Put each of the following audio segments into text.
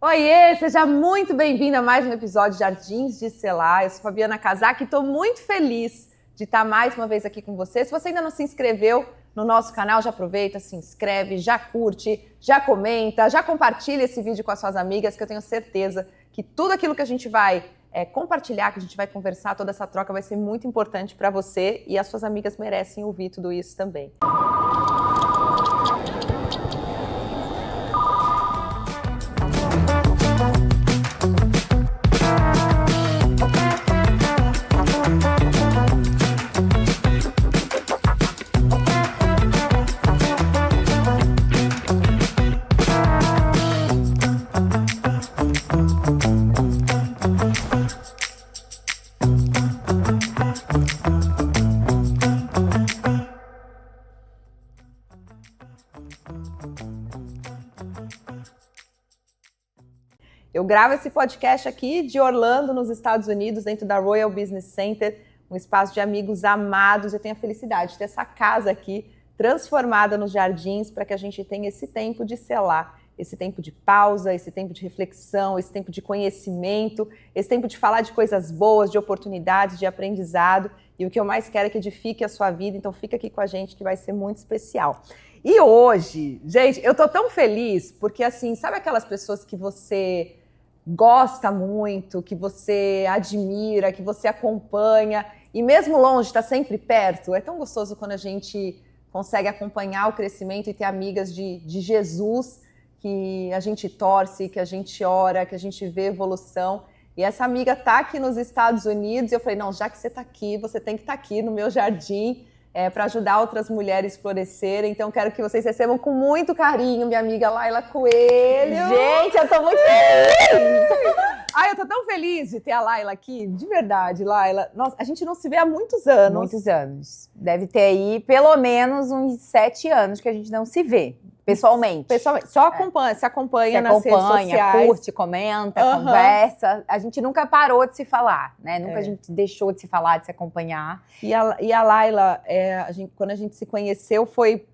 Oiê, seja muito bem-vindo a mais um episódio de Jardins de Celá. Eu sou Fabiana Casac e estou muito feliz de estar mais uma vez aqui com você. Se você ainda não se inscreveu no nosso canal, já aproveita, se inscreve, já curte, já comenta, já compartilha esse vídeo com as suas amigas, que eu tenho certeza que tudo aquilo que a gente vai compartilhar, que a gente vai conversar, toda essa troca vai ser muito importante para você e as suas amigas merecem ouvir tudo isso também. Eu gravo esse podcast aqui de Orlando, nos Estados Unidos, dentro da Royal Business Center, um espaço de amigos amados. Eu tenho a felicidade de ter essa casa aqui transformada nos jardins para que a gente tenha esse tempo de selar, esse tempo de pausa, esse tempo de reflexão, esse tempo de conhecimento, esse tempo de falar de coisas boas, de oportunidades, de aprendizado. E o que eu mais quero é que edifique a sua vida, então fica aqui com a gente que vai ser muito especial. E hoje, gente, eu tô tão feliz porque, assim, sabe aquelas pessoas que você gosta muito, que você admira, que você acompanha e mesmo longe está sempre perto? É tão gostoso quando a gente consegue acompanhar o crescimento e ter amigas de Jesus que a gente torce, que a gente ora, que a gente vê evolução. E essa amiga está aqui nos Estados Unidos e eu falei, não, já que você está aqui, você tem que estar aqui no meu jardim para ajudar outras mulheres a florescerem. Então, quero que vocês recebam com muito carinho minha amiga Laila Coelho. Gente, eu tô muito feliz! Ai, eu tô tão feliz de ter a Laila aqui, de verdade, Laila. Nossa, a gente não se vê há muitos anos. Muitos anos. Deve ter aí pelo menos uns 7 anos que a gente não se vê, pessoalmente. Só acompanha, se acompanha nas redes sociais. Curte, comenta, conversa. A gente nunca parou de se falar, né? Nunca a gente deixou de se falar, de se acompanhar. E a Laila, quando a gente se conheceu, foi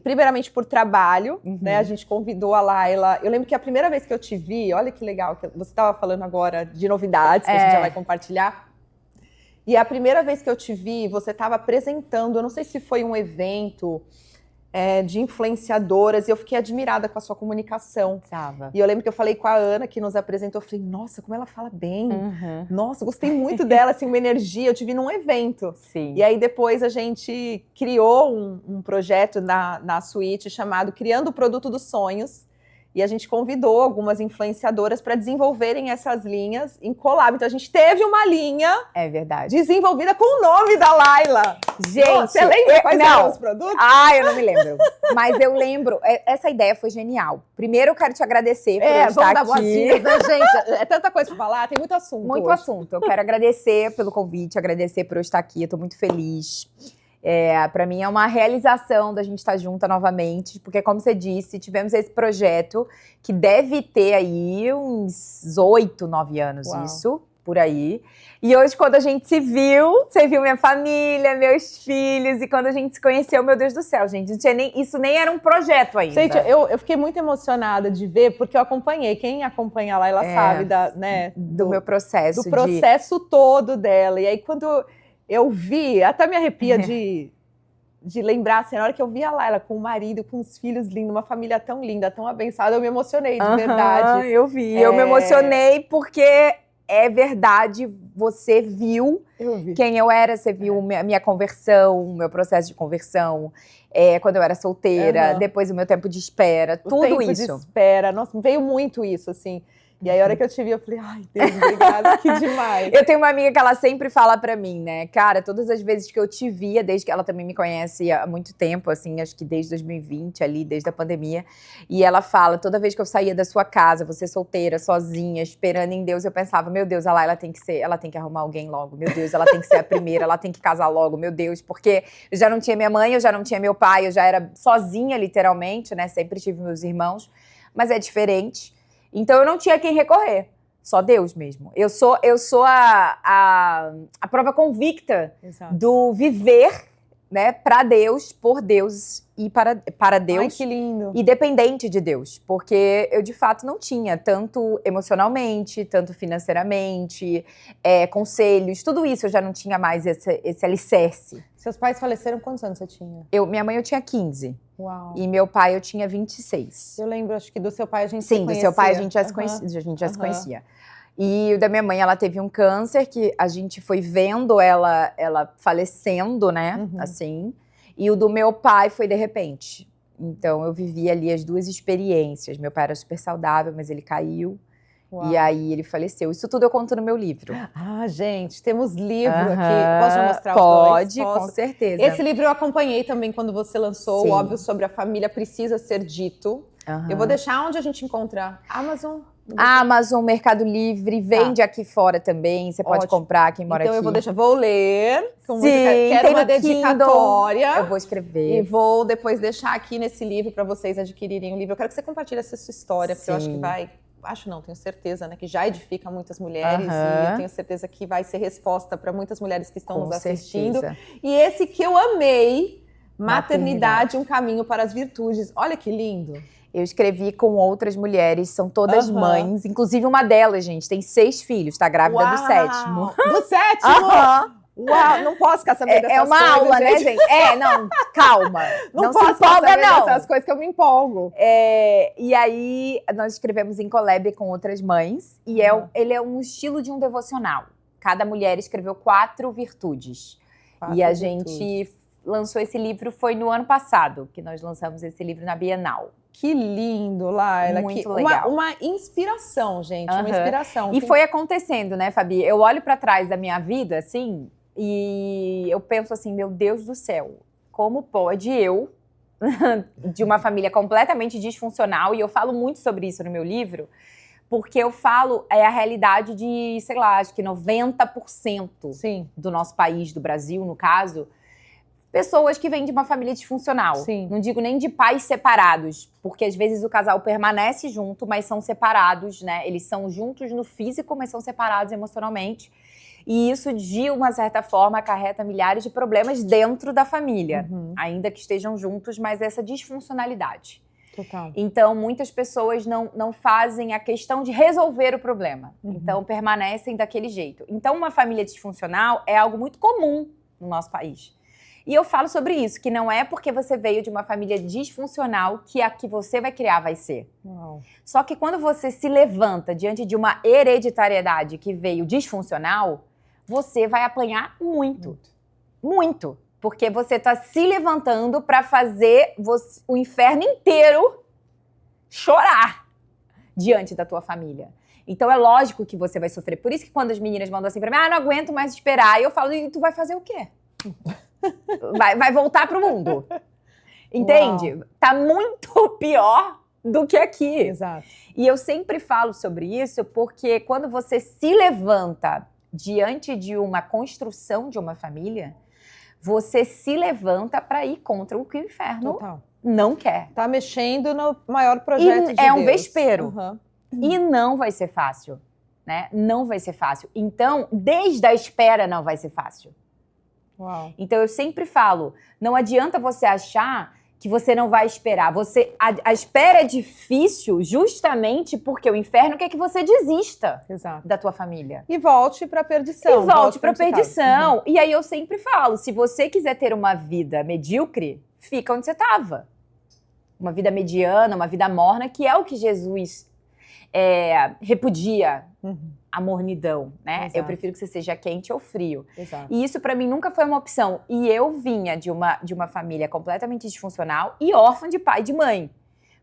primeiramente por trabalho, né? A gente convidou a Laila. Eu lembro que a primeira vez que eu te vi, olha que legal, que você estava falando agora de novidades, que a gente já vai compartilhar. E a primeira vez que eu te vi, você estava apresentando, eu não sei se foi um evento de influenciadoras, e eu fiquei admirada com a sua comunicação. Tava. E eu lembro que eu falei com a Ana, que nos apresentou, eu falei, nossa, como ela fala bem. Nossa, gostei muito dela, assim, uma energia. Eu te vi num evento. Sim. E aí depois a gente criou um projeto na Suite chamado Criando o Produto dos Sonhos. E a gente convidou algumas influenciadoras para desenvolverem essas linhas em collab. Então a gente teve uma linha desenvolvida com o nome da Laila. Gente, você lembra quais eram os produtos? Ah, eu não me lembro. Mas eu lembro, essa ideia foi genial. Primeiro eu quero te agradecer por eu estar aqui. Gente, é tanta coisa para falar, tem muito assunto. Muito hoje. assunto. Eu quero agradecer pelo convite, agradecer por eu estar aqui. Eu tô muito feliz. Para mim é uma realização da gente estar junta novamente, porque como você disse, tivemos esse projeto que deve ter aí uns 8, 9 anos. Uau. Isso, por aí. E hoje, quando a gente se viu, você viu minha família, meus filhos, e quando a gente se conheceu, meu Deus do céu, gente, isso nem era um projeto ainda. Gente, eu fiquei muito emocionada de ver, porque eu acompanhei, quem acompanha lá, ela sabe do meu processo. Do processo todo dela. E aí, quando eu vi, até me arrepia de lembrar, assim, na hora que eu vi a Laila com o marido, com os filhos lindos, uma família tão linda, tão abençoada, eu me emocionei, de verdade. Eu vi, eu me emocionei porque é verdade, você viu quem eu era, você viu a minha conversão, o meu processo de conversão, quando eu era solteira, depois o meu tempo de espera, tudo isso. O tempo de espera, nossa, veio muito isso, assim. E aí, a hora que eu te vi, eu falei, ai, Deus, obrigada, que demais. Eu tenho uma amiga que ela sempre fala pra mim, né? Cara, todas as vezes que eu te via, desde que ela também me conhece há muito tempo, assim, acho que desde 2020 ali, desde a pandemia. E ela fala, toda vez que eu saía da sua casa, você solteira, sozinha, esperando em Deus, eu pensava, meu Deus, ela tem que arrumar alguém logo. Meu Deus, ela tem que ser a primeira, ela tem que casar logo, meu Deus. Porque eu já não tinha minha mãe, eu já não tinha meu pai, eu já era sozinha, literalmente, né? Sempre tive meus irmãos. Mas é diferente. Então eu não tinha quem recorrer, só Deus mesmo. Eu sou a prova convicta do viver né, para Deus, por Deus e para Deus. Ai, que lindo. E dependente de Deus, porque eu de fato não tinha, tanto emocionalmente, tanto financeiramente, conselhos, tudo isso eu já não tinha mais esse alicerce. Seus pais faleceram, quantos anos você tinha? Minha mãe eu tinha 15. Uau. E meu pai eu tinha 26. Eu lembro, acho que do seu pai a gente se conhecia. Sim, do seu pai a gente já se conhecia. E o da minha mãe, ela teve um câncer que a gente foi vendo ela falecendo, né? Assim. E o do meu pai foi de repente. Então eu vivi ali as duas experiências. Meu pai era super saudável, mas ele caiu. Uau. E aí ele faleceu. Isso tudo eu conto no meu livro. Ah, gente, temos livro aqui. Posso mostrar os dois? Pode, com certeza. Esse livro eu acompanhei também quando você lançou. Sim. O Óbvio Sobre a Família Precisa Ser Dito. Eu vou deixar onde a gente encontra. Amazon, Mercado Livre, vende aqui fora também. Você pode comprar, quem mora aqui. Então eu vou ler. Sim, quero uma dedicatória. Kindle. Eu vou escrever. E vou depois deixar aqui nesse livro para vocês adquirirem o livro. Eu quero que você compartilhe essa sua história, porque eu acho que vai... tenho certeza, né, que já edifica muitas mulheres e eu tenho certeza que vai ser resposta para muitas mulheres que estão nos assistindo. E esse que eu amei, Maternidade, um caminho para as virtudes. Olha que lindo. Eu escrevi com outras mulheres, são todas mães, inclusive uma delas, gente, tem 6 filhos, tá grávida do 7º. Do 7º? Uau, não posso ficar sabendo dessas coisas. É uma aula, né, gente? Não, calma. Não posso se empolga, não. Dessas coisas que eu me empolgo. E aí, nós escrevemos em collab com outras mães. E ele é um estilo de um devocional. Cada mulher escreveu 4 virtudes. E a gente lançou esse livro, foi no ano passado, que nós lançamos esse livro na Bienal. Que lindo, Laila. Muito legal. Uma inspiração, gente. Uma inspiração. E foi acontecendo, né, Fabi? Eu olho pra trás da minha vida, assim... E eu penso assim, meu Deus do céu, como pode eu, de uma família completamente disfuncional, e eu falo muito sobre isso no meu livro, porque eu falo a realidade de, sei lá, acho que 90% do nosso país, do Brasil, no caso, pessoas que vêm de uma família disfuncional. Sim. Não digo nem de pais separados, porque às vezes o casal permanece junto, mas são separados, né? Eles são juntos no físico, mas são separados emocionalmente. E isso, de uma certa forma, acarreta milhares de problemas dentro da família. Ainda que estejam juntos, mas essa disfuncionalidade. Total. Então, muitas pessoas não fazem a questão de resolver o problema. Então, permanecem daquele jeito. Então, uma família disfuncional é algo muito comum no nosso país. E eu falo sobre isso, que não é porque você veio de uma família disfuncional que a que você vai criar vai ser. Uau. Só que quando você se levanta diante de uma hereditariedade que veio disfuncional, você vai apanhar muito. Muito. Porque você está se levantando para fazer o inferno inteiro chorar diante da tua família. Então é lógico que você vai sofrer. Por isso que quando as meninas mandam assim para mim, não aguento mais esperar. E eu falo, e tu vai fazer o quê? Vai voltar pro mundo. Entende? Uau. Tá muito pior do que aqui. Exato. E eu sempre falo sobre isso porque quando você se levanta diante de uma construção de uma família, você se levanta para ir contra o que o inferno não quer. Tá mexendo no maior projeto de Deus. É um vespeiro. E não vai ser fácil, né? Não vai ser fácil. Então, desde a espera não vai ser fácil. Uau. Então, eu sempre falo, não adianta você achar que você não vai esperar. A espera é difícil justamente porque o inferno quer que você desista da tua família. E volte para a perdição. E aí eu sempre falo, se você quiser ter uma vida medíocre, fica onde você estava. Uma vida mediana, uma vida morna, que é o que Jesus repudia. A mornidão, né? Exato. Eu prefiro que você seja quente ou frio. Exato. E isso pra mim nunca foi uma opção. E eu vinha de uma família completamente disfuncional e órfã de pai e de mãe.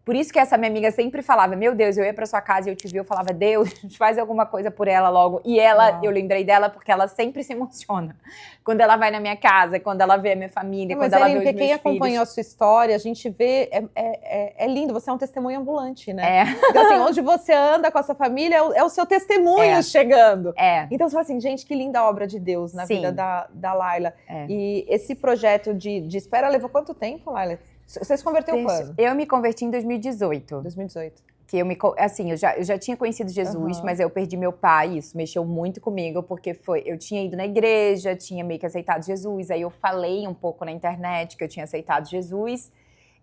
Por isso que essa minha amiga sempre falava, meu Deus, eu ia pra sua casa e eu te vi, eu falava, Deus, faz alguma coisa por ela logo. E ela, eu lembrei dela porque ela sempre se emociona. Quando ela vai na minha casa, quando ela vê a minha família, quando ela vê os meus filhos. Quem acompanhou a sua história, a gente vê, é lindo, você é um testemunho ambulante, né? Então assim, onde você anda com a sua família, é o seu testemunho chegando. Então você fala assim, gente, que linda obra de Deus na vida da Laila. E esse projeto de espera levou quanto tempo, Laila? Você se converteu quando? Eu me converti em 2018. 2018. que assim, eu já tinha conhecido Jesus, mas eu perdi meu pai, isso mexeu muito comigo, porque eu tinha ido na igreja, tinha meio que aceitado Jesus, aí eu falei um pouco na internet que eu tinha aceitado Jesus,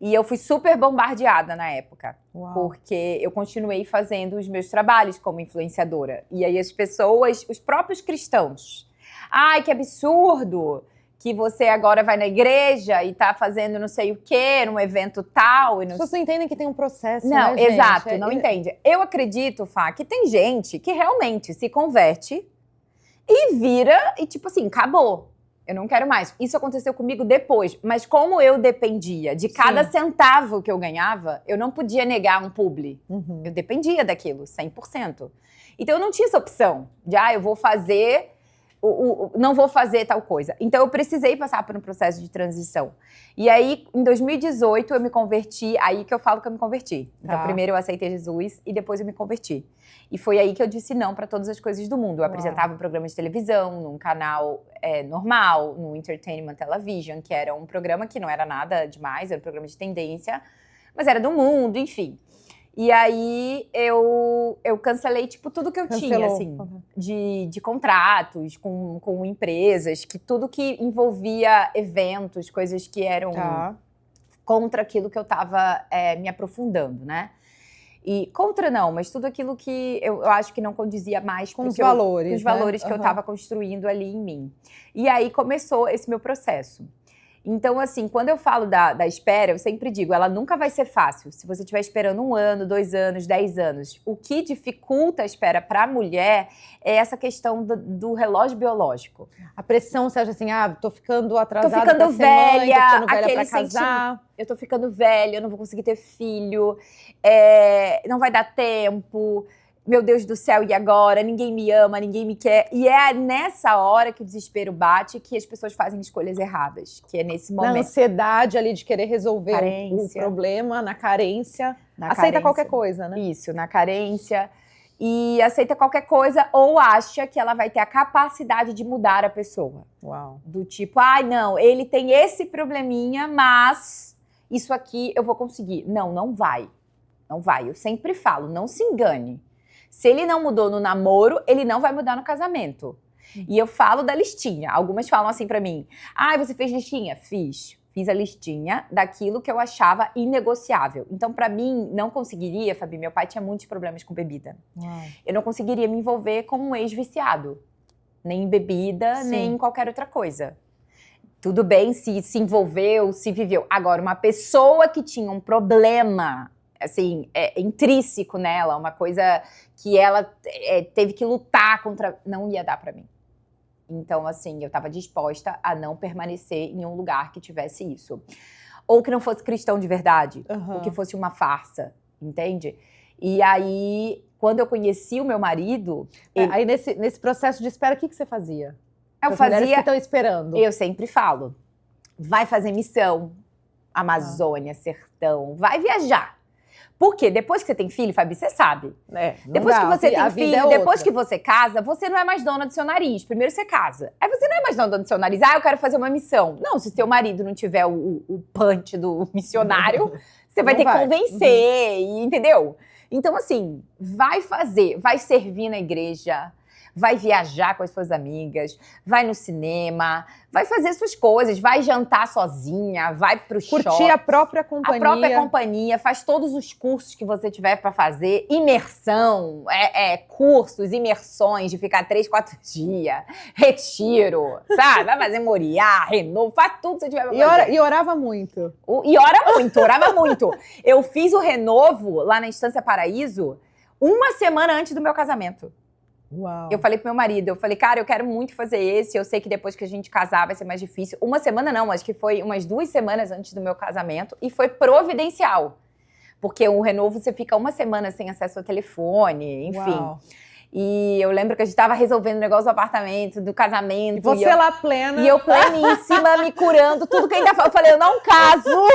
e eu fui super bombardeada na época, porque eu continuei fazendo os meus trabalhos como influenciadora, e aí as pessoas, os próprios cristãos, ai, que absurdo! Que você agora vai na igreja e tá fazendo não sei o quê, num evento tal. As pessoas não entendem que tem um processo, não, né, gente? Exato, não entende. Eu acredito, Fá, que tem gente que realmente se converte e vira e tipo assim, acabou. Eu não quero mais. Isso aconteceu comigo depois. Mas como eu dependia de cada centavo que eu ganhava, eu não podia negar um publi. Eu dependia daquilo, 100%. Então eu não tinha essa opção de, eu vou fazer... não vou fazer tal coisa. Então, eu precisei passar por um processo de transição. E aí, em 2018, eu me converti. Aí que eu falo que eu me converti. Então, primeiro eu aceitei Jesus e depois eu me converti. E foi aí que eu disse não para todas as coisas do mundo. Eu apresentava programas de televisão, num canal normal, no Entertainment Television, que era um programa que não era nada demais, era um programa de tendência, mas era do mundo, enfim. E aí, eu cancelei, tipo, tudo que eu tinha, assim, de contratos com empresas, que tudo que envolvia eventos, coisas que eram contra aquilo que eu tava me aprofundando, né? E contra não, mas tudo aquilo que eu acho que não condizia mais com os valores, com os valores que eu tava construindo ali em mim. E aí começou esse meu processo. Então, assim, quando eu falo da espera, eu sempre digo, ela nunca vai ser fácil. Se você estiver esperando 1 ano, 2 anos, 10 anos. O que dificulta a espera para a mulher é essa questão do relógio biológico. A pressão, você acha assim, tô ficando atrasada, tô ficando velha, tô ficando velha pra casar. Eu tô ficando velha, eu não vou conseguir ter filho, não vai dar tempo... Meu Deus do céu, e agora? Ninguém me ama, ninguém me quer. E é nessa hora que o desespero bate que as pessoas fazem escolhas erradas. Que é nesse momento. Na ansiedade ali de querer resolver o problema, na carência. Aceita qualquer coisa, né? Isso, na carência. E aceita qualquer coisa ou acha que ela vai ter a capacidade de mudar a pessoa. Do tipo, não, ele tem esse probleminha, mas isso aqui eu vou conseguir. Não vai. Não vai. Eu sempre falo, não se engane. Se ele não mudou no namoro, ele não vai mudar no casamento. E eu falo da listinha. Algumas falam assim pra mim, você fez listinha? Fiz a listinha daquilo que eu achava inegociável. Então, pra mim, não conseguiria, Fabi, meu pai tinha muitos problemas com bebida. Eu não conseguiria me envolver com um ex-viciado. Nem em bebida, nem em qualquer outra coisa. Tudo bem se envolveu, se viveu. Agora, uma pessoa que tinha um problema... assim, intrínseco nela, uma coisa que ela teve que lutar contra, não ia dar pra mim. Então, assim, eu tava disposta a não permanecer em um lugar que tivesse isso. Ou que não fosse cristão de verdade, ou que fosse uma farsa, entende? E aí, quando eu conheci o meu marido... Aí, nesse processo de espera, o que você fazia? Eu fazia... mulheres que estão esperando. Eu sempre falo, vai fazer missão, Amazônia, sertão, vai viajar. Porque depois que você tem filho, Fabi, você sabe. Depois que você tem filho, depois que você casa, você não é mais dona do seu nariz. Primeiro você casa. Aí você não é mais dona do seu nariz. Eu quero fazer uma missão. Não, se seu marido não tiver o punch do missionário, você vai ter que convencer, entendeu? Então, assim, vai fazer, vai servir na igreja, vai viajar com as suas amigas, vai no cinema, vai fazer suas coisas, vai jantar sozinha, vai pro shopping. Curtir a própria companhia. A própria companhia, faz todos os cursos que você tiver para fazer, imersão, cursos, imersões de ficar 3, 4 dias, retiro, sabe? Vai fazer Moriá, Renovo, faz tudo que você tiver pra fazer. E orava muito. Orava muito. Eu fiz o Renovo lá na Estância Paraíso 1 semana antes do meu casamento. Eu falei pro meu marido, eu falei, cara, eu quero muito fazer esse, eu sei que depois que a gente casar vai ser mais difícil. 1 semana não, acho que foi umas 2 semanas antes do meu casamento e foi providencial. Porque o Renovo você fica 1 semana sem acesso ao telefone, enfim. E eu lembro que a gente tava resolvendo o negócio do apartamento, do casamento. E você lá plena. E eu pleníssima, me curando, tudo que ainda fala. Eu falei, eu não caso.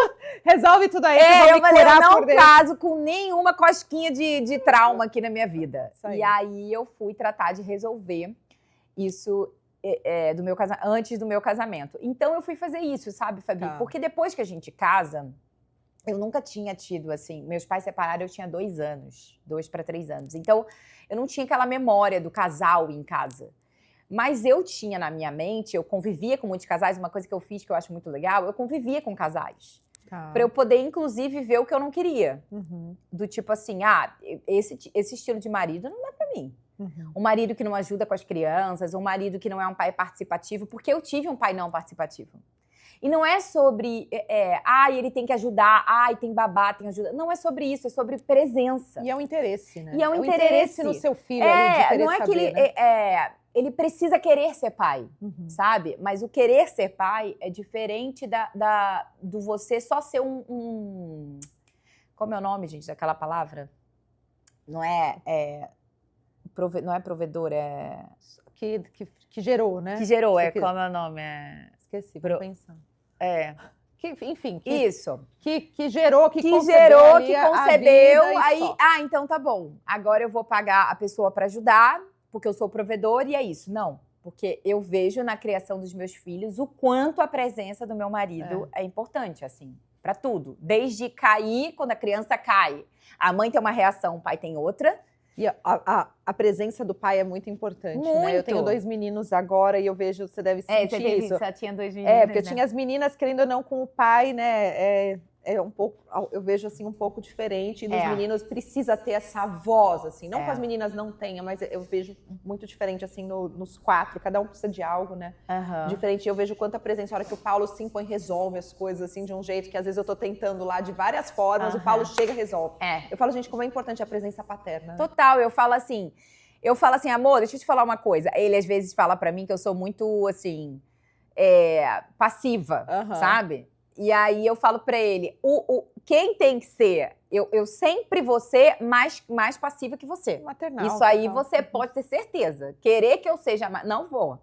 Resolve tudo aí. Eu falei, eu não caso com nenhuma cosquinha de trauma aqui na minha vida. E aí eu fui tratar de resolver isso antes do meu casamento. Então eu fui fazer isso, sabe, Fabi? Porque depois que a gente casa, Eu nunca tinha tido, assim, meus pais separaram, eu tinha 2 anos, 2 para 3 anos. Então, eu não tinha aquela memória do casal em casa. Mas eu tinha na minha mente, eu convivia com muitos casais, uma coisa que eu fiz que eu acho muito legal, eu convivia com casais. Tá. Pra eu poder, inclusive, ver o que eu não queria. Uhum. Do tipo assim, esse estilo de marido não dá pra mim. Uhum. Um marido que não ajuda com as crianças, um marido que não é um pai participativo, porque eu tive um pai não participativo. E não é sobre, ele tem que ajudar, tem babá, tem ajuda. Não é sobre isso, é sobre presença. E é um interesse, né? E é um interesse no seu filho ali, de querer não é saber, que ele, né? ele precisa querer ser pai, Uhum. sabe? Mas o querer ser pai é diferente do você só ser como é o nome, gente, daquela palavra? Não é provedor, é... Que gerou, né? Que gerou, Você como é o nome? Esqueci, vou pensar. Enfim, Isso. Que gerou, que concebeu, gerou, ali que a concebeu, vida e aí, só. Então tá bom. Agora eu vou pagar a pessoa para ajudar, porque eu sou o provedor e é isso. Não, porque eu vejo na criação dos meus filhos o quanto a presença do meu marido é importante, assim, para tudo. Desde cair, quando a criança cai, a mãe tem uma reação, o pai tem outra. E a presença do pai é muito importante, né? Eu tenho 2 meninos agora e eu vejo, você deve sentir isso. Você tinha 2 meninos, porque eu tinha as meninas, querendo ou não, com o pai, né? É um pouco, eu vejo assim, um pouco diferente. E nos meninos precisa ter essa voz, assim. Não que as meninas não tenham, mas eu vejo muito diferente, assim, nos 4. Cada um precisa de algo, né? Diferente. Eu vejo quanta presença. A hora que o Paulo se impõe, resolve as coisas, assim, de um jeito que às vezes eu tô tentando lá de várias formas, o Paulo chega e resolve. Eu falo, gente, como é importante a presença paterna. Total, eu falo assim, amor, deixa eu te falar uma coisa. Ele às vezes fala pra mim que eu sou muito, assim, passiva, sabe? E aí eu falo pra ele, quem tem que ser? Eu sempre vou ser mais passiva que você. Maternal. Isso aí você pode ter certeza. Querer que eu seja não vou.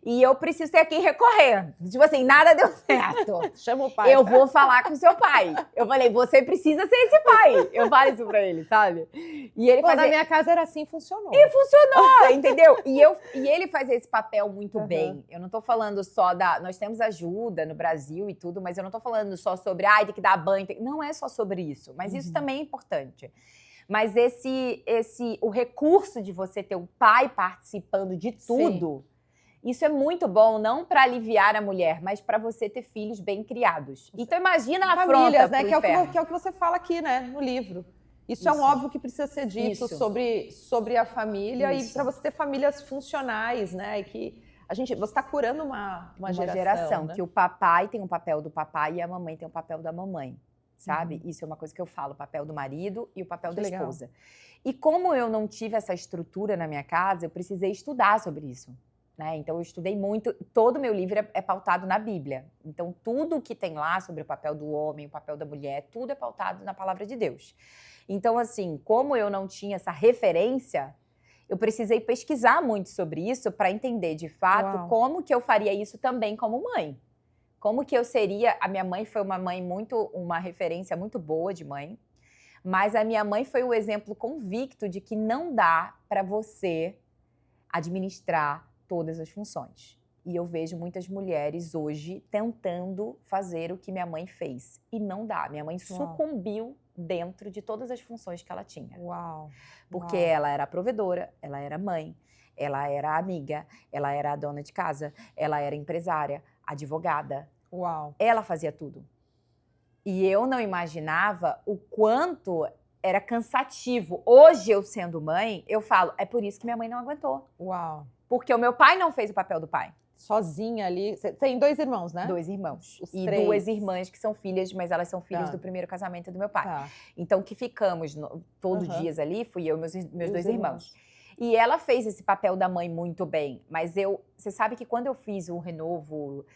E eu preciso ter quem recorrer. Tipo assim, nada deu certo. Chama o pai. Eu vou falar com o seu pai. Eu falei, você precisa ser esse pai. Eu falo isso pra ele, sabe? E ele na minha casa era assim, funcionou. E funcionou, entendeu? E ele faz esse papel muito bem. Eu não tô falando só nós temos ajuda no Brasil e tudo, mas eu não tô falando só sobre, tem que dar banho. Não é só sobre isso. Mas isso também é importante. Mas o recurso de você ter o pai participando de tudo... Sim. Isso é muito bom, não para aliviar a mulher, mas para você ter filhos bem criados. Então imagina a afronta famílias, né? Que é o que você fala aqui, né? No livro. Isso é um óbvio que precisa ser dito sobre a família e para você ter famílias funcionais, né? E que você está curando uma geração, né? Que o papai tem o papel do papai e a mamãe tem o papel da mamãe, sabe? Isso é uma coisa que eu falo, o papel do marido e o papel da esposa. E como eu não tive essa estrutura na minha casa, eu precisei estudar sobre isso. Né? Então, eu estudei muito. Todo o meu livro é pautado na Bíblia. Então, tudo que tem lá sobre o papel do homem, o papel da mulher, tudo é pautado na palavra de Deus. Então, assim, como eu não tinha essa referência, eu precisei pesquisar muito sobre isso para entender, de fato, como que eu faria isso também como mãe. Como que eu seria... A minha mãe foi uma referência muito boa de mãe, mas a minha mãe foi o exemplo convicto de que não dá para você administrar todas as funções. E eu vejo muitas mulheres hoje tentando fazer o que minha mãe fez. E não dá. Minha mãe sucumbiu dentro de todas as funções que ela tinha. Porque ela era provedora, ela era mãe, ela era amiga, ela era a dona de casa, ela era empresária, advogada. Ela fazia tudo. E eu não imaginava o quanto era cansativo. Hoje, eu sendo mãe, eu falo, é por isso que minha mãe não aguentou. Porque o meu pai não fez o papel do pai. Sozinha ali. Você tem 2 irmãos, né? 2 irmãos. E 3. 2 irmãs que são filhas, mas elas são filhas do primeiro casamento do meu pai. Então, que ficamos todos os dias ali, fui eu e meus 2 irmãos. E ela fez esse papel da mãe muito bem. Mas você sabe que quando eu fiz o Renovo,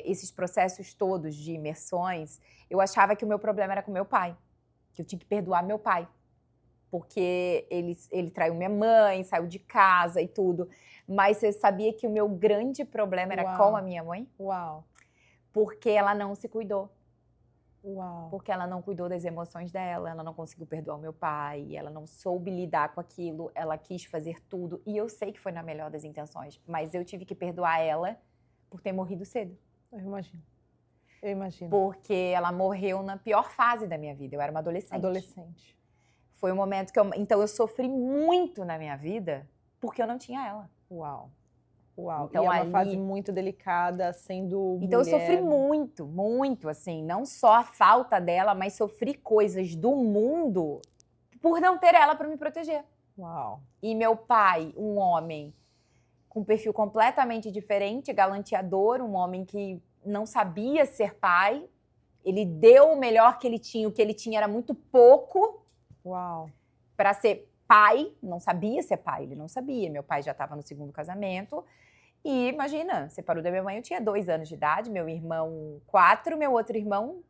esses processos todos de imersões, eu achava que o meu problema era com meu pai. Que eu tinha que perdoar meu pai. Porque ele traiu minha mãe, saiu de casa e tudo. Mas você sabia que o meu grande problema era com a minha mãe? Porque ela não se cuidou. Porque ela não cuidou das emoções dela, ela não conseguiu perdoar o meu pai, ela não soube lidar com aquilo, ela quis fazer tudo. E eu sei que foi na melhor das intenções, mas eu tive que perdoar ela por ter morrido cedo. Eu imagino. Eu imagino. Porque ela morreu na pior fase da minha vida. Eu era uma adolescente. Adolescente. Foi um momento que então eu sofri muito na minha vida porque eu não tinha ela. Uau. Uau. Então, e é uma ali- fase muito delicada, sendo Então eu mulher. sofri muito, muito, assim, não só a falta dela, mas sofri coisas do mundo por não ter ela para me proteger. Uau. E meu pai, um homem com um perfil completamente diferente, galanteador, um homem que não sabia ser pai, ele deu o melhor que ele tinha, o que ele tinha era muito pouco Uau. para ser pai, não sabia ser pai, ele não sabia. Meu pai já estava no segundo casamento. E imagina, separou da minha mãe, eu tinha 2 anos de idade, meu irmão 4, meu outro irmão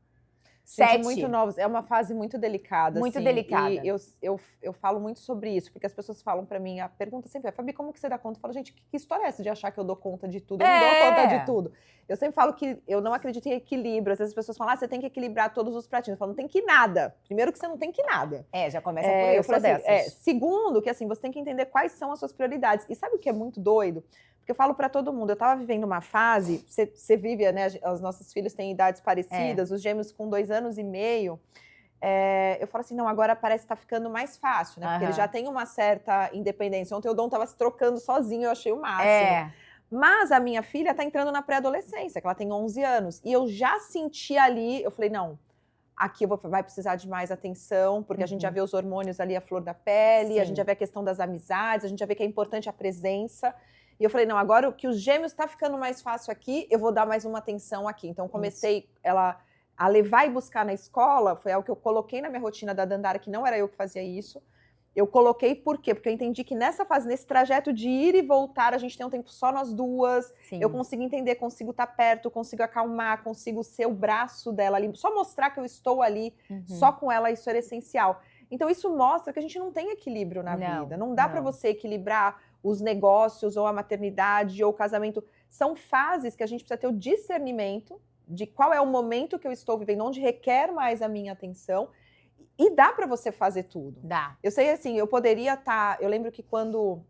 7. Gente, muito novos. É uma fase muito delicada. Muito assim, delicada. E eu falo muito sobre isso, porque as pessoas falam pra mim, a pergunta sempre é, Fabi, como que você dá conta? Eu falo, gente, que história é essa de achar que eu dou conta de tudo? Eu não dou conta de tudo. Eu sempre falo que eu não acredito em equilíbrio. Às vezes as pessoas falam, você tem que equilibrar todos os pratinhos. Eu falo, não tem que nada. Primeiro que você não tem que nada. Já começa por aí, eu sou falo assim, dessas. segundo, que assim, você tem que entender quais são as suas prioridades. E sabe o que é muito doido? Porque eu falo pra todo mundo, eu tava vivendo uma fase, você vive, né, os nossos filhos têm idades parecidas, os gêmeos com 2 anos e meio, eu falo assim, não, agora parece que tá ficando mais fácil, né, porque ele já tem uma certa independência. Ontem o Dom tava se trocando sozinho, eu achei o máximo. Mas a minha filha tá entrando na pré-adolescência, que ela tem 11 anos, e eu já senti ali, eu falei, não, aqui vai precisar de mais atenção, porque a gente já vê os hormônios ali, a flor da pele, a gente já vê a questão das amizades, a gente já vê que é importante a presença. E eu falei, não, agora o que os gêmeos tá ficando mais fácil aqui, eu vou dar mais uma atenção aqui. Então comecei a levar e buscar na escola, foi algo que eu coloquei na minha rotina da Dandara, que não era eu que fazia isso. Eu coloquei por quê? Porque eu entendi que nessa fase, nesse trajeto de ir e voltar, a gente tem um tempo só nós duas. Sim. Eu consigo entender, consigo estar perto, consigo acalmar, consigo ser o braço dela ali. Só mostrar que eu estou ali, só com ela, isso era essencial. Então isso mostra que a gente não tem equilíbrio na vida. Não dá para você equilibrar os negócios, ou a maternidade, ou o casamento. São fases que a gente precisa ter o discernimento de qual é o momento que eu estou vivendo, onde requer mais a minha atenção. E dá para você fazer tudo. Dá. Eu sei assim, eu poderia estar... Eu lembro que quando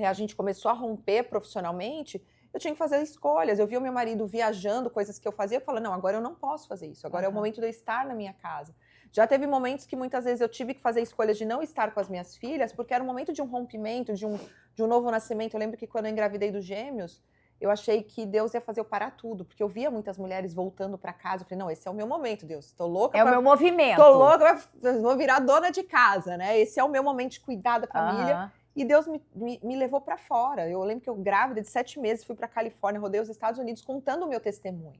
a gente começou a romper profissionalmente, eu tinha que fazer escolhas. Eu via o meu marido viajando, coisas que eu fazia, eu falava, não, agora eu não posso fazer isso. Agora é o momento de eu estar na minha casa. Já teve momentos que muitas vezes eu tive que fazer escolhas de não estar com as minhas filhas, porque era o momento de um rompimento, de um novo nascimento. Eu lembro que quando eu engravidei dos gêmeos, eu achei que Deus ia fazer eu parar tudo, porque eu via muitas mulheres voltando para casa. Eu falei, não, esse é o meu momento, Deus. Tô louca. É o meu movimento. Tô louca, vou virar dona de casa, né? Esse é o meu momento de cuidar da família. E Deus me levou para fora. Eu lembro que eu grávida de 7 meses, fui para Califórnia, rodei os Estados Unidos contando o meu testemunho.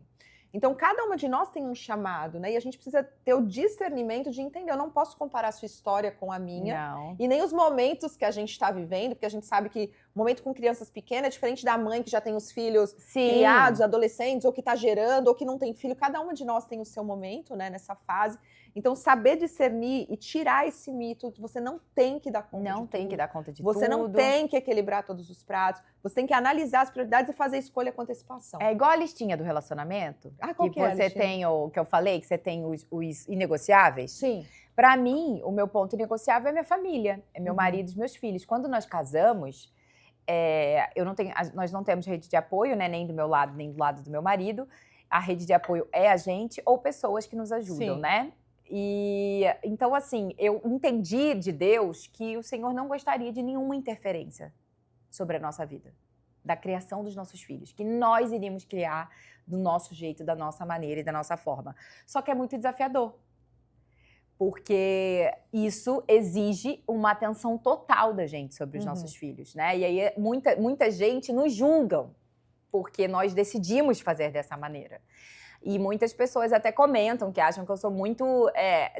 Então, cada uma de nós tem um chamado, né? E a gente precisa ter o discernimento de entender. Eu não posso comparar a sua história com a minha. Não. E nem os momentos que a gente está vivendo, porque a gente sabe que o momento com crianças pequenas é diferente da mãe que já tem os filhos criados, adolescentes, ou que está gerando, ou que não tem filho. Cada uma de nós tem o seu momento, né? Nessa fase. Então, saber discernir e tirar esse mito de você não tem que dar conta de tudo. Não tem que dar conta de tudo. Você não tem que equilibrar todos os pratos. Você tem que analisar as prioridades e fazer a escolha com antecipação. É igual a listinha do relacionamento. Qual que é a você listinha? tem que eu falei, que você tem os inegociáveis. Sim. Para mim, o meu ponto inegociável é minha família, é meu marido e os meus filhos. Quando nós casamos, nós não temos rede de apoio, né, nem do meu lado, nem do lado do meu marido. A rede de apoio é a gente ou pessoas que nos ajudam, né? E então, assim, eu entendi de Deus que o Senhor não gostaria de nenhuma interferência sobre a nossa vida, da criação dos nossos filhos, que nós iríamos criar do nosso jeito, da nossa maneira e da nossa forma. Só que é muito desafiador, porque isso exige uma atenção total da gente sobre os nossos filhos, né? E aí muita gente nos julgam, porque nós decidimos fazer dessa maneira. E muitas pessoas até comentam que acham que eu sou muito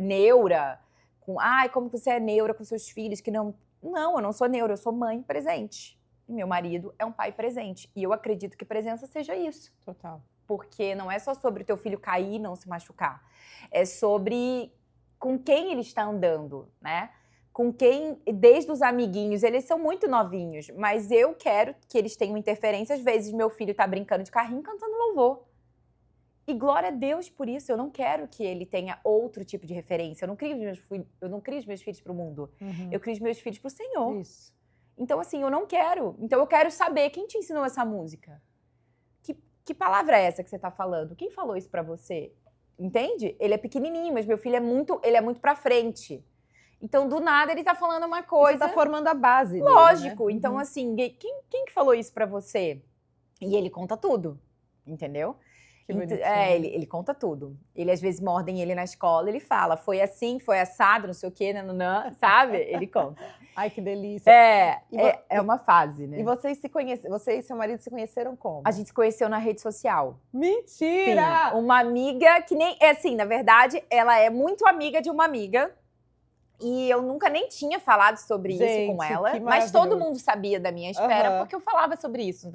neura, como que você é neura com seus filhos, que não... Não, eu não sou neura, eu sou mãe presente. E meu marido é um pai presente. E eu acredito que presença seja isso. Total. Porque não é só sobre o teu filho cair e não se machucar. É sobre com quem ele está andando, né? Com quem, desde os amiguinhos, eles são muito novinhos, mas eu quero que eles tenham interferência. Às vezes meu filho tá brincando de carrinho cantando louvor. E glória a Deus por isso. Eu não quero que ele tenha outro tipo de referência. Eu não crio os meus filhos para o mundo. Eu crio os meus filhos para o Senhor. Isso. Então, assim, eu não quero. Então, eu quero saber quem te ensinou essa música. que palavra é essa que você tá falando? Quem falou isso pra você? Entende? Ele é pequenininho, mas meu filho ele é muito pra frente. Então, do nada, ele tá falando uma coisa... Você tá formando a base Lógico. dele, né? Então, assim, quem que falou isso pra você? E ele conta tudo, entendeu? Que bonitinho. Ele conta tudo. Ele, às vezes, mordem ele na escola, ele fala, foi assim, foi assado, não sei o quê, nananã, sabe? Ele conta. Ai, que delícia. É uma fase, né? E vocês se conhecem, você e seu marido se conheceram como? A gente se conheceu na rede social. Mentira! Sim, uma amiga que nem... É assim, na verdade, ela é muito amiga de uma amiga. E eu nunca nem tinha falado sobre isso com ela. Que mas todo maravilhoso. mundo sabia da minha espera, porque eu falava sobre isso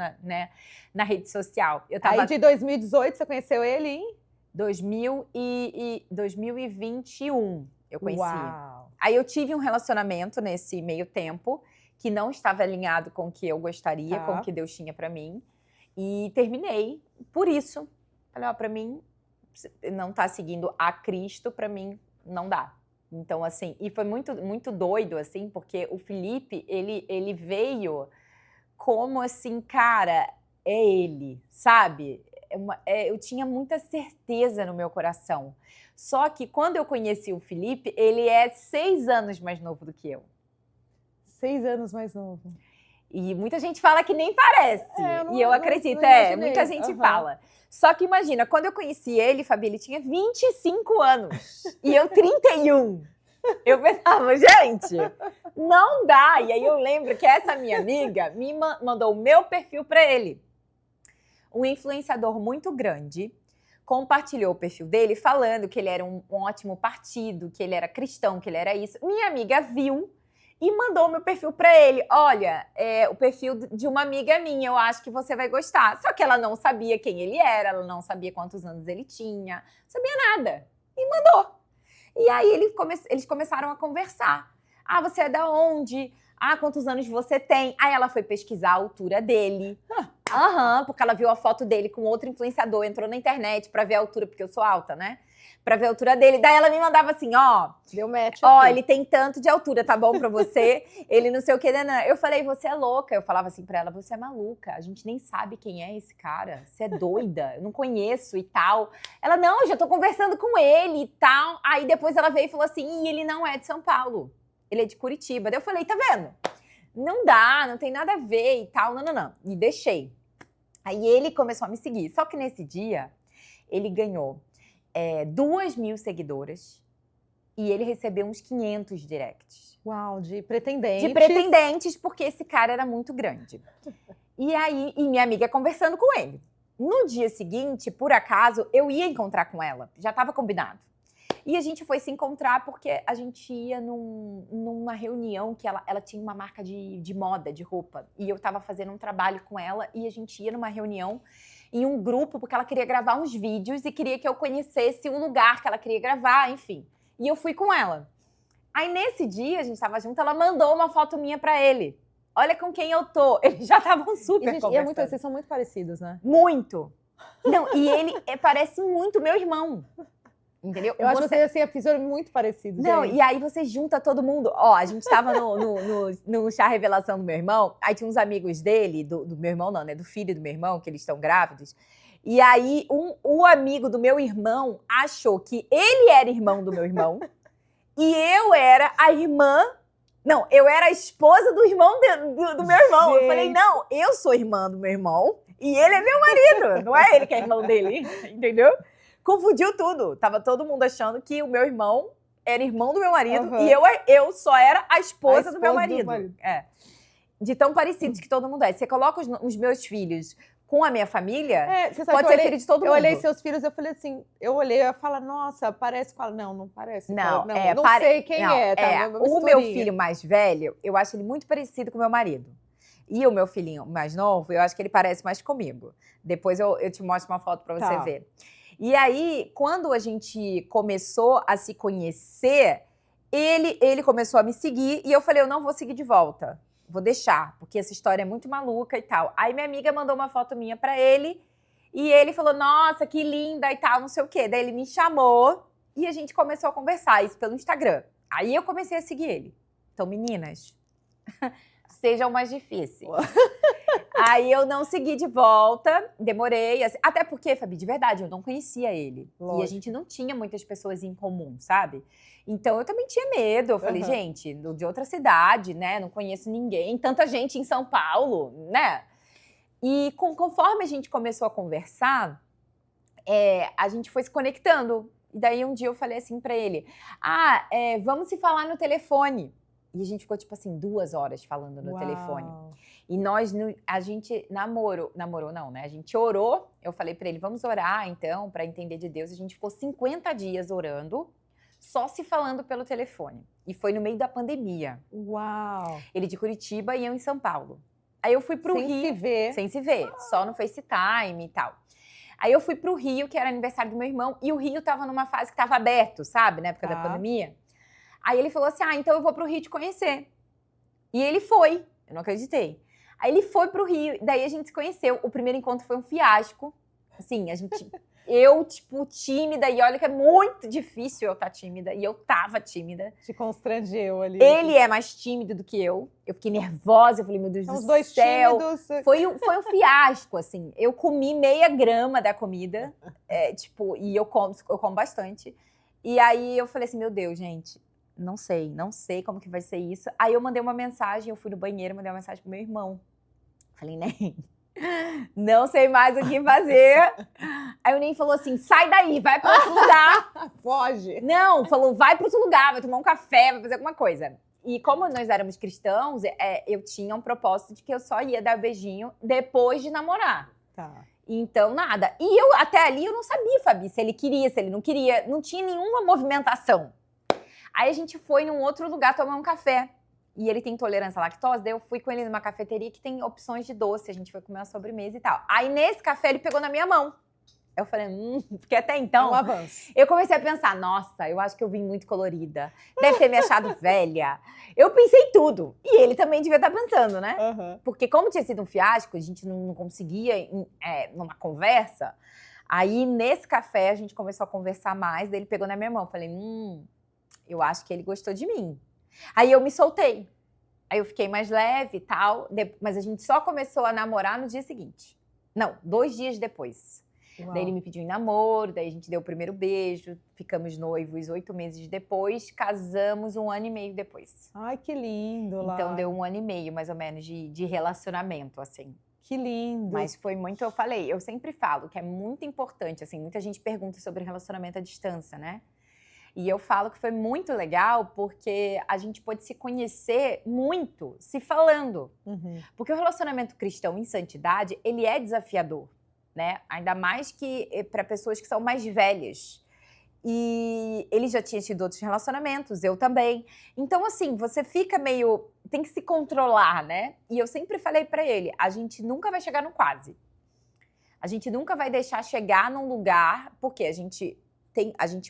na rede social. Eu tava... Aí de 2018 você conheceu ele em? 2021 eu conheci. Uau! Aí eu tive um relacionamento nesse meio tempo que não estava alinhado com o que eu gostaria, com o que Deus tinha pra mim. E terminei por isso. Falei, ó, pra mim, não tá seguindo a Cristo, pra mim, não dá. Então, assim, e foi muito, muito doido, assim, porque o Felipe, ele veio como, assim, cara, é ele, sabe? Eu tinha muita certeza no meu coração. Só que quando eu conheci o Felipe, ele é 6 anos mais novo do que eu. 6 anos mais novo. E muita gente fala que nem parece. E eu acredito, muita gente fala. Só que imagina, quando eu conheci ele, Fabi, ele tinha 25 anos. E eu 31. Eu pensava, gente, não dá. E aí eu lembro que essa minha amiga me mandou o meu perfil para ele. Um influenciador muito grande compartilhou o perfil dele falando que ele era um ótimo partido, que ele era cristão, que ele era isso. Minha amiga viu e mandou o meu perfil para ele. Olha, o perfil de uma amiga minha, eu acho que você vai gostar. Só que ela não sabia quem ele era, ela não sabia quantos anos ele tinha, não sabia nada. E mandou. E aí eles começaram a conversar. Ah, você é da onde? Ah, quantos anos você tem? Aí ela foi pesquisar a altura dele. Porque ela viu a foto dele com outro influenciador, entrou na internet pra ver a altura, porque eu sou alta, né? Pra ver a altura dele. Daí ela me mandava assim, deu match aqui. Ele tem tanto de altura, tá bom pra você? Ele não sei o que, né? Eu falei, você é louca. Eu falava assim pra ela, você é maluca. A gente nem sabe quem é esse cara. Você é doida. Eu não conheço e tal. Ela, não, já tô conversando com ele e tal. Aí depois ela veio e falou assim, ele não é de São Paulo. Ele é de Curitiba. Daí eu falei, tá vendo? Não dá, não tem nada a ver e tal. Não. E deixei. Aí ele começou a me seguir. Só que nesse dia, ele ganhou 2.000 seguidoras e ele recebeu uns 500 directs. Uau, de pretendentes. De pretendentes, porque esse cara era muito grande. E aí, minha amiga conversando com ele. No dia seguinte, por acaso, eu ia encontrar com ela. Já estava combinado. E a gente foi se encontrar porque a gente ia numa reunião que ela tinha uma marca de moda, de roupa. E eu estava fazendo um trabalho com ela e a gente ia numa reunião em um grupo porque ela queria gravar uns vídeos e queria que eu conhecesse o lugar que ela queria gravar, enfim. E eu fui com ela. Aí nesse dia, a gente estava junto, ela mandou uma foto minha para ele. Olha com quem eu tô. Eles já estavam super conversando. Vocês são muito parecidos, né? Muito. Não, e ele parece muito meu irmão. Entendeu? Eu acho vocês assim, a fisionomia muito parecidos. Não, e aí você junta todo mundo. A gente tava no chá revelação do meu irmão, aí tinha uns amigos dele, do meu irmão não, né? Do filho do meu irmão, que eles estão grávidos. E aí o amigo do meu irmão achou que ele era irmão do meu irmão e eu era a irmã... Não, eu era a esposa do irmão do meu irmão. Gente. Eu falei, não, eu sou irmã do meu irmão e ele é meu marido. Não é ele que é irmão dele, entendeu? Confundiu tudo. Tava todo mundo achando que o meu irmão era irmão do meu marido e eu só era a esposa do meu marido. De tão parecidos que todo mundo é. Você coloca os meus filhos com a minha família, pode ser filho de todo mundo. Eu olhei seus filhos, eu falei assim, eu ia falar, nossa, parece com ela. Não parece. Não sei quem tá? O meu filho mais velho, eu acho ele muito parecido com o meu marido. E o meu filhinho mais novo, eu acho que ele parece mais comigo. Depois eu te mostro uma foto pra você ver. E aí, quando a gente começou a se conhecer, ele começou a me seguir e eu falei, eu não vou seguir de volta. Vou deixar, porque essa história é muito maluca e tal. Aí minha amiga mandou uma foto minha pra ele e ele falou, nossa, que linda e tal, não sei o quê. Daí ele me chamou e a gente começou a conversar, isso pelo Instagram. Aí eu comecei a seguir ele. Então, meninas, sejam mais difíceis. Aí eu não segui de volta, demorei. Assim, até porque, Fabi, de verdade, eu não conhecia ele. Lógico. E a gente não tinha muitas pessoas em comum, sabe? Então eu também tinha medo. Eu falei, gente, de outra cidade, né? Não conheço ninguém. Tanta gente em São Paulo, né? E conforme a gente começou a conversar, a gente foi se conectando. E daí um dia eu falei assim pra ele, vamos se falar no telefone. E a gente ficou, tipo assim, 2 horas falando no telefone. E a gente namorou não, né? A gente orou, eu falei pra ele, vamos orar então, pra entender de Deus. A gente ficou 50 dias orando, só se falando pelo telefone. E foi no meio da pandemia. Uau! Ele de Curitiba e eu em São Paulo. Aí eu fui pro Rio. Sem se ver, só no FaceTime e tal. Aí eu fui pro Rio, que era aniversário do meu irmão, e o Rio tava numa fase que tava aberto, sabe? Na época da pandemia. Aí ele falou assim, então eu vou pro Rio te conhecer. E ele foi, eu não acreditei. Aí ele foi pro Rio, daí a gente se conheceu. O primeiro encontro foi um fiasco. Assim, eu, tipo, tímida, e olha que é muito difícil eu estar tímida, e eu tava tímida. Te constrangeu ali. Ele é mais tímido do que eu. Eu fiquei nervosa, eu falei, meu Deus do céu. Os dois tímidos. Foi um fiasco, assim. Eu comi meia grama da comida, e eu como bastante. E aí eu falei assim, meu Deus, gente, não sei como que vai ser isso. Aí eu mandei uma mensagem, eu fui no banheiro, mandei uma mensagem pro meu irmão. Falei, Ney, não sei mais o que fazer. Aí o Ney falou assim, sai daí, vai pra outro lugar. Foge. Não, falou, vai pra outro lugar, vai tomar um café, vai fazer alguma coisa. E como nós éramos cristãos, eu tinha um propósito de que eu só ia dar beijinho depois de namorar. Tá. Então, nada. E eu, até ali, eu não sabia, Fabi, se ele queria, se ele não queria. Não tinha nenhuma movimentação. Aí a gente foi num outro lugar tomar um café. E ele tem intolerância à lactose, daí eu fui com ele numa cafeteria que tem opções de doce. A gente foi comer uma sobremesa e tal. Aí nesse café ele pegou na minha mão. Eu falei, porque até então, um avanço. Eu comecei a pensar, nossa, eu acho que eu vim muito colorida. Deve ter me achado velha. Eu pensei tudo. E ele também devia estar pensando, né? Porque como tinha sido um fiasco, a gente não conseguia numa conversa. Aí nesse café a gente começou a conversar mais, daí ele pegou na minha mão. Eu falei, eu acho que ele gostou de mim. Aí eu me soltei. Aí eu fiquei mais leve e tal. Mas a gente só começou a namorar no dia seguinte. Não, 2 dias depois. Uau. Daí ele me pediu em namoro, daí a gente deu o primeiro beijo, ficamos noivos 8 meses depois, casamos 1 ano e meio depois. Ai, que lindo, lá. Então deu 1 ano e meio, mais ou menos, de relacionamento, assim. Que lindo. Mas foi muito, eu sempre falo que é muito importante, assim, muita gente pergunta sobre relacionamento à distância, né? E eu falo que foi muito legal porque a gente pode se conhecer muito se falando. Porque o relacionamento cristão em santidade, ele é desafiador, né? Ainda mais que para pessoas que são mais velhas. E ele já tinha tido outros relacionamentos, eu também. Então, assim, você fica meio... Tem que se controlar, né? E eu sempre falei para ele, a gente nunca vai chegar no quase. A gente nunca vai deixar chegar num lugar, porque a gente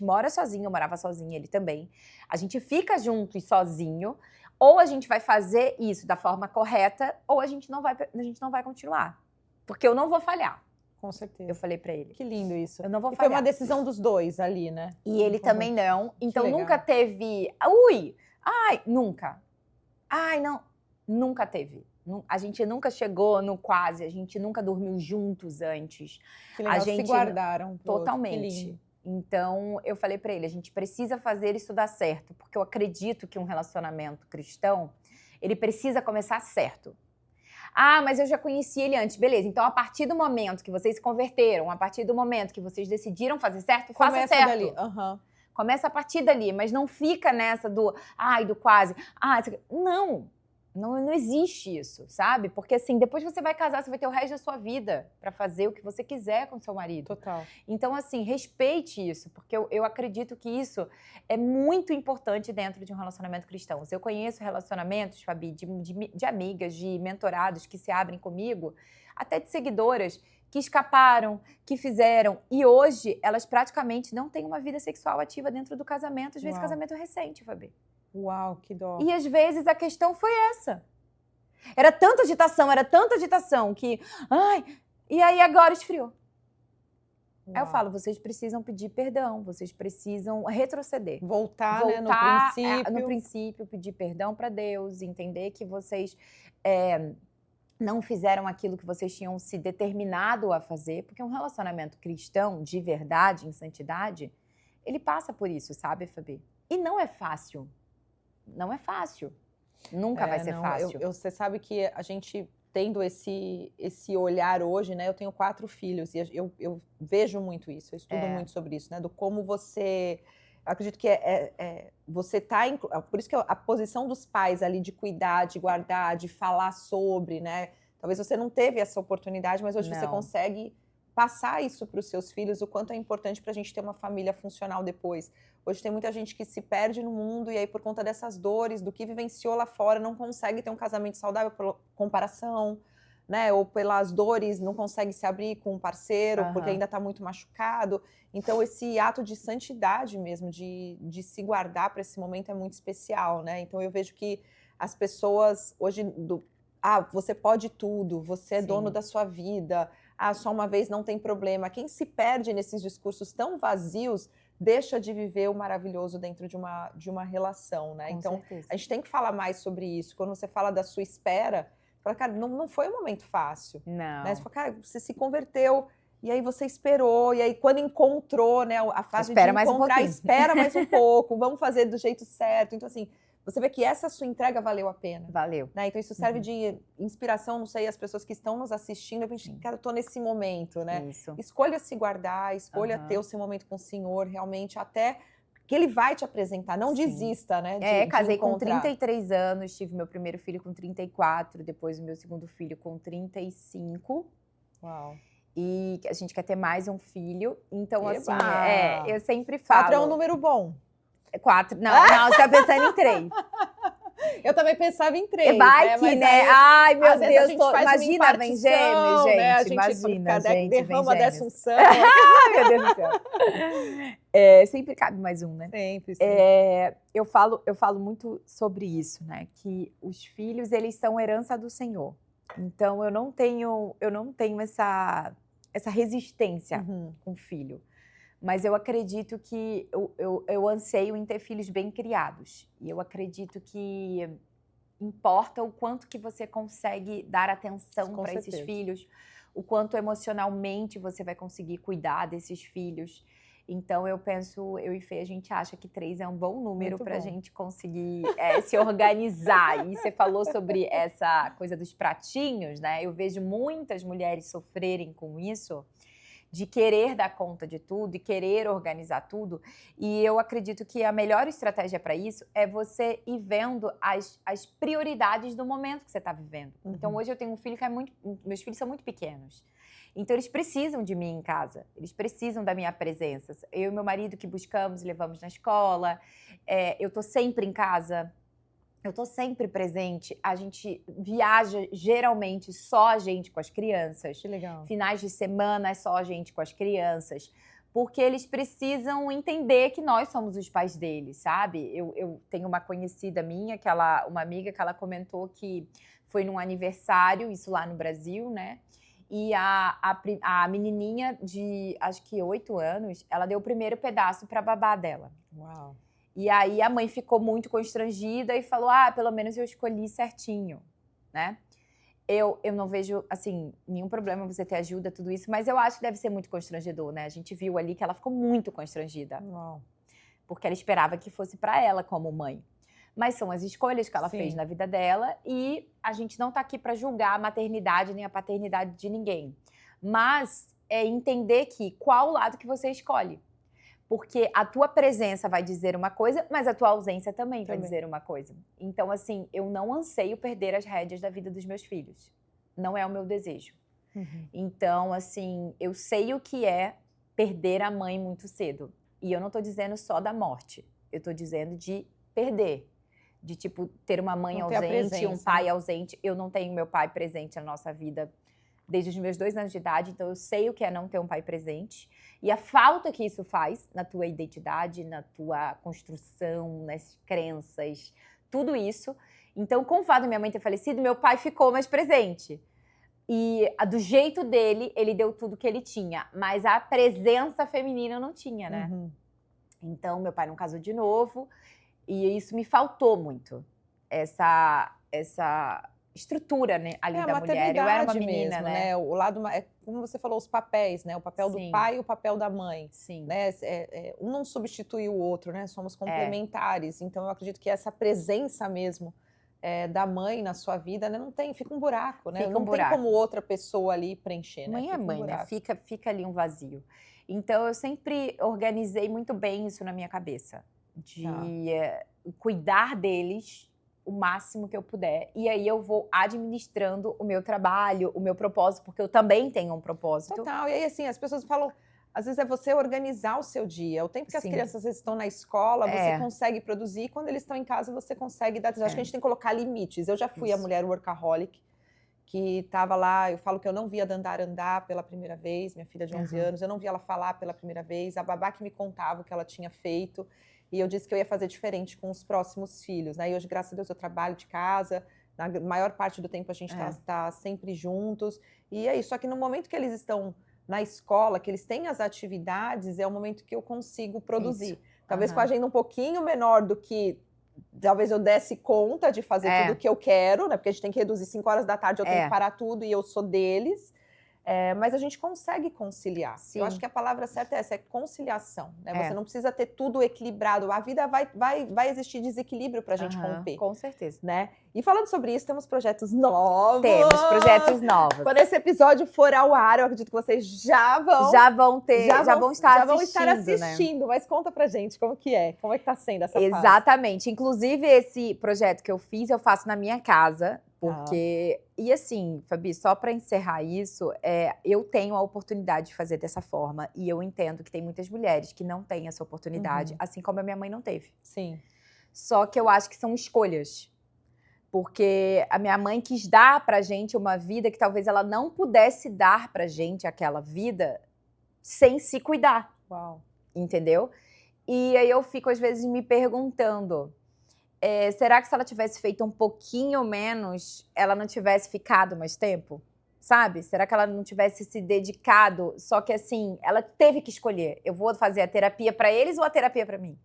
mora sozinho, eu morava sozinha, ele também. A gente fica junto e sozinho, ou a gente vai fazer isso da forma correta, ou a gente não vai continuar. Porque eu não vou falhar. Com certeza. Eu falei pra ele. Que lindo isso. Eu não vou falhar. falhar. Foi uma decisão dos dois ali, né? E ele também não. Então nunca teve... Ui! Ai, nunca. Ai, não. Nunca teve. A gente nunca chegou no quase, a gente nunca dormiu juntos antes. Que legal, a gente se guardaram. Totalmente. Então, eu falei pra ele, a gente precisa fazer isso dar certo, porque eu acredito que um relacionamento cristão, ele precisa começar certo. Ah, mas eu já conheci ele antes. Beleza, então a partir do momento que vocês se converteram, a partir do momento que vocês decidiram fazer certo, faça certo. Dali. Começa a partir dali, mas não fica nessa do quase. Não existe isso, sabe? Porque assim, depois você vai casar, você vai ter o resto da sua vida pra fazer o que você quiser com seu marido. Total. Então, assim, respeite isso, porque eu acredito que isso é muito importante dentro de um relacionamento cristão. Eu conheço relacionamentos, Fabi, de amigas, de mentorados que se abrem comigo, até de seguidoras, que escaparam, que fizeram, e hoje elas praticamente não têm uma vida sexual ativa dentro do casamento, às vezes casamento recente, Fabi. Uau, que dó. E às vezes a questão foi essa. Era tanta agitação que... e aí agora esfriou. Uau. Aí eu falo, vocês precisam pedir perdão, vocês precisam retroceder. Voltar, né, no princípio, pedir perdão para Deus, entender que vocês não fizeram aquilo que vocês tinham se determinado a fazer, porque um relacionamento cristão, de verdade, em santidade, ele passa por isso, sabe, Fabi? E não é fácil. Não é fácil. Nunca vai ser fácil. Você sabe que a gente tendo esse olhar hoje, né? Eu tenho 4 filhos e eu vejo muito isso, eu estudo muito sobre isso, né? Do como você... Eu acredito que você tá... Por isso que a posição dos pais ali de cuidar, de guardar, de falar sobre, né? Talvez você não teve essa oportunidade, mas hoje você consegue passar isso para os seus filhos, o quanto é importante para a gente ter uma família funcional depois. Hoje tem muita gente que se perde no mundo e aí por conta dessas dores, do que vivenciou lá fora, não consegue ter um casamento saudável por comparação, né? Ou pelas dores, não consegue se abrir com um parceiro, porque ainda está muito machucado. Então esse ato de santidade mesmo, de se guardar para esse momento é muito especial, né? Então eu vejo que as pessoas hoje... você pode tudo, você é dono da sua vida, só uma vez não tem problema. Quem se perde nesses discursos tão vazios deixa de viver o maravilhoso dentro de uma relação, né? Então, a gente tem que falar mais sobre isso. Quando você fala da sua espera, fala, cara, não foi um momento fácil. Não. Né? Você fala, cara, você se converteu, e aí você esperou, e aí quando encontrou, né, a fase de encontrar, espera mais um pouco, vamos fazer do jeito certo. Então, assim, você vê que essa sua entrega valeu a pena. Valeu. Né? Então isso serve de inspiração, não sei, as pessoas que estão nos assistindo, a gente, cara, eu tô nesse momento, né? Isso. Escolha se guardar, escolha ter o seu momento com o Senhor, realmente, até que Ele vai te apresentar, não desista, né? Casei com 33 anos, tive meu primeiro filho com 34, depois o meu segundo filho com 35. Uau. E a gente quer ter mais um filho, então Eba! assim, eu sempre falo... 4 é um número bom. 4, não, você tá pensando em 3. Eu também pensava em 3. Vai que, né? Ai, meu Deus, imagina, vem gêmeos, gente. Né? A gente imagina, gente, derrama da Assunção. Ai, meu Deus do céu. Sempre cabe mais um, né? Sempre. Eu falo muito sobre isso, né? Que os filhos, eles são herança do Senhor. Então, eu não tenho essa resistência com o filho. Mas eu acredito que eu anseio em ter filhos bem criados. E eu acredito que importa o quanto que você consegue dar atenção para esses filhos, o quanto emocionalmente você vai conseguir cuidar desses filhos. Então, eu penso, eu e Fê, a gente acha que 3 é um bom número para a gente conseguir se organizar. E você falou sobre essa coisa dos pratinhos, né? Eu vejo muitas mulheres sofrerem com isso, de querer dar conta de tudo e querer organizar tudo. E eu acredito que a melhor estratégia para isso é você ir vendo as prioridades do momento que você está vivendo. Então, hoje eu tenho um filho que meus filhos são muito pequenos. Então, eles precisam de mim em casa. Eles precisam da minha presença. Eu e meu marido que buscamos e levamos na escola. Eu tô sempre em casa. Eu tô sempre presente. A gente viaja, geralmente, só a gente com as crianças. Que legal. Finais de semana é só a gente com as crianças. Porque eles precisam entender que nós somos os pais deles, sabe? Eu tenho uma conhecida minha, uma amiga que ela comentou que foi num aniversário, isso lá no Brasil, né? E a menininha de, acho que 8 anos, ela deu o primeiro pedaço pra babá dela. Uau. E aí a mãe ficou muito constrangida e falou, pelo menos eu escolhi certinho, né? Eu não vejo, assim, nenhum problema você ter ajuda, tudo isso, mas eu acho que deve ser muito constrangedor, né? A gente viu ali que ela ficou muito constrangida. Uau. Porque ela esperava que fosse pra ela como mãe. Mas são as escolhas que ela fez na vida dela e a gente não tá aqui pra julgar a maternidade nem a paternidade de ninguém. Mas é entender que qual lado que você escolhe. Porque a tua presença vai dizer uma coisa, mas a tua ausência também vai dizer uma coisa. Então, assim, eu não anseio perder as rédeas da vida dos meus filhos. Não é o meu desejo. Então, assim, eu sei o que é perder a mãe muito cedo. E eu não tô dizendo só da morte. Eu tô dizendo de perder. De, tipo, ter uma mãe ausente, um pai ausente. Eu não tenho meu pai presente na nossa vida desde os meus 2 anos de idade, então eu sei o que é não ter um pai presente. E a falta que isso faz na tua identidade, na tua construção, nas crenças, tudo isso. Então, com o fato da minha mãe ter falecido, meu pai ficou mais presente. E do jeito dele, ele deu tudo que ele tinha. Mas a presença feminina não tinha, né? Então, meu pai não casou de novo. E isso me faltou muito. Essa estrutura, né, ali É a da mulher. Eu era uma maternidade menina, mesmo, né? O lado, como você falou, os papéis, né? O papel do Sim. pai e o papel da mãe. Sim. Né? Um não substitui o outro, né? Somos complementares. Então, eu acredito que essa presença mesmo da mãe na sua vida, né? Fica um buraco, né? Não tem como outra pessoa ali preencher, né? Mãe é mãe, né? Fica ali um vazio. Então, eu sempre organizei muito bem isso na minha cabeça. De cuidar deles o máximo que eu puder. E aí eu vou administrando o meu trabalho, o meu propósito, porque eu também tenho um propósito. Total. E aí, assim, as pessoas falam, às vezes é você organizar o seu dia. O tempo que as crianças às vezes, estão na escola, você consegue produzir. E quando eles estão em casa, você consegue dar. Acho que a gente tem que colocar limites. Eu já fui a mulher workaholic, que estava lá, eu falo que eu não via a Dandara andar pela primeira vez, minha filha de 11 anos, eu não via ela falar pela primeira vez, a babá que me contava o que ela tinha feito. E eu disse que eu ia fazer diferente com os próximos filhos, né? E hoje, graças a Deus, eu trabalho de casa, na maior parte do tempo a gente tá sempre juntos. E é isso, só que no momento que eles estão na escola, que eles têm as atividades, é o momento que eu consigo produzir. Isso. Talvez com a agenda um pouquinho menor do que talvez eu desse conta de fazer tudo o que eu quero, né? Porque a gente tem que reduzir 5 horas da tarde, eu tenho que parar tudo e eu sou deles. Mas a gente consegue conciliar. Sim. Eu acho que a palavra certa é essa, é conciliação. Né? Você não precisa ter tudo equilibrado. A vida vai existir desequilíbrio pra gente romper. Com certeza. Né? E falando sobre isso, temos projetos novos. Temos projetos novos. Quando esse episódio for ao ar, eu acredito que vocês já vão estar assistindo. Né? Mas conta pra gente como que é. Como é que tá sendo essa fase? Exatamente. Inclusive, esse projeto que eu fiz, eu faço na minha casa. Porque, e assim, Fabi, só para encerrar isso, eu tenho a oportunidade de fazer dessa forma. E eu entendo que tem muitas mulheres que não têm essa oportunidade, assim como a minha mãe não teve. Sim. Só que eu acho que são escolhas. Porque a minha mãe quis dar pra gente uma vida que talvez ela não pudesse dar pra gente aquela vida sem se cuidar. Uau. Entendeu? E aí eu fico, às vezes, me perguntando... será que se ela tivesse feito um pouquinho menos, ela não tivesse ficado mais tempo? Sabe? Será que ela não tivesse se dedicado? Só que assim, ela teve que escolher. Eu vou fazer a terapia para eles ou a terapia para mim?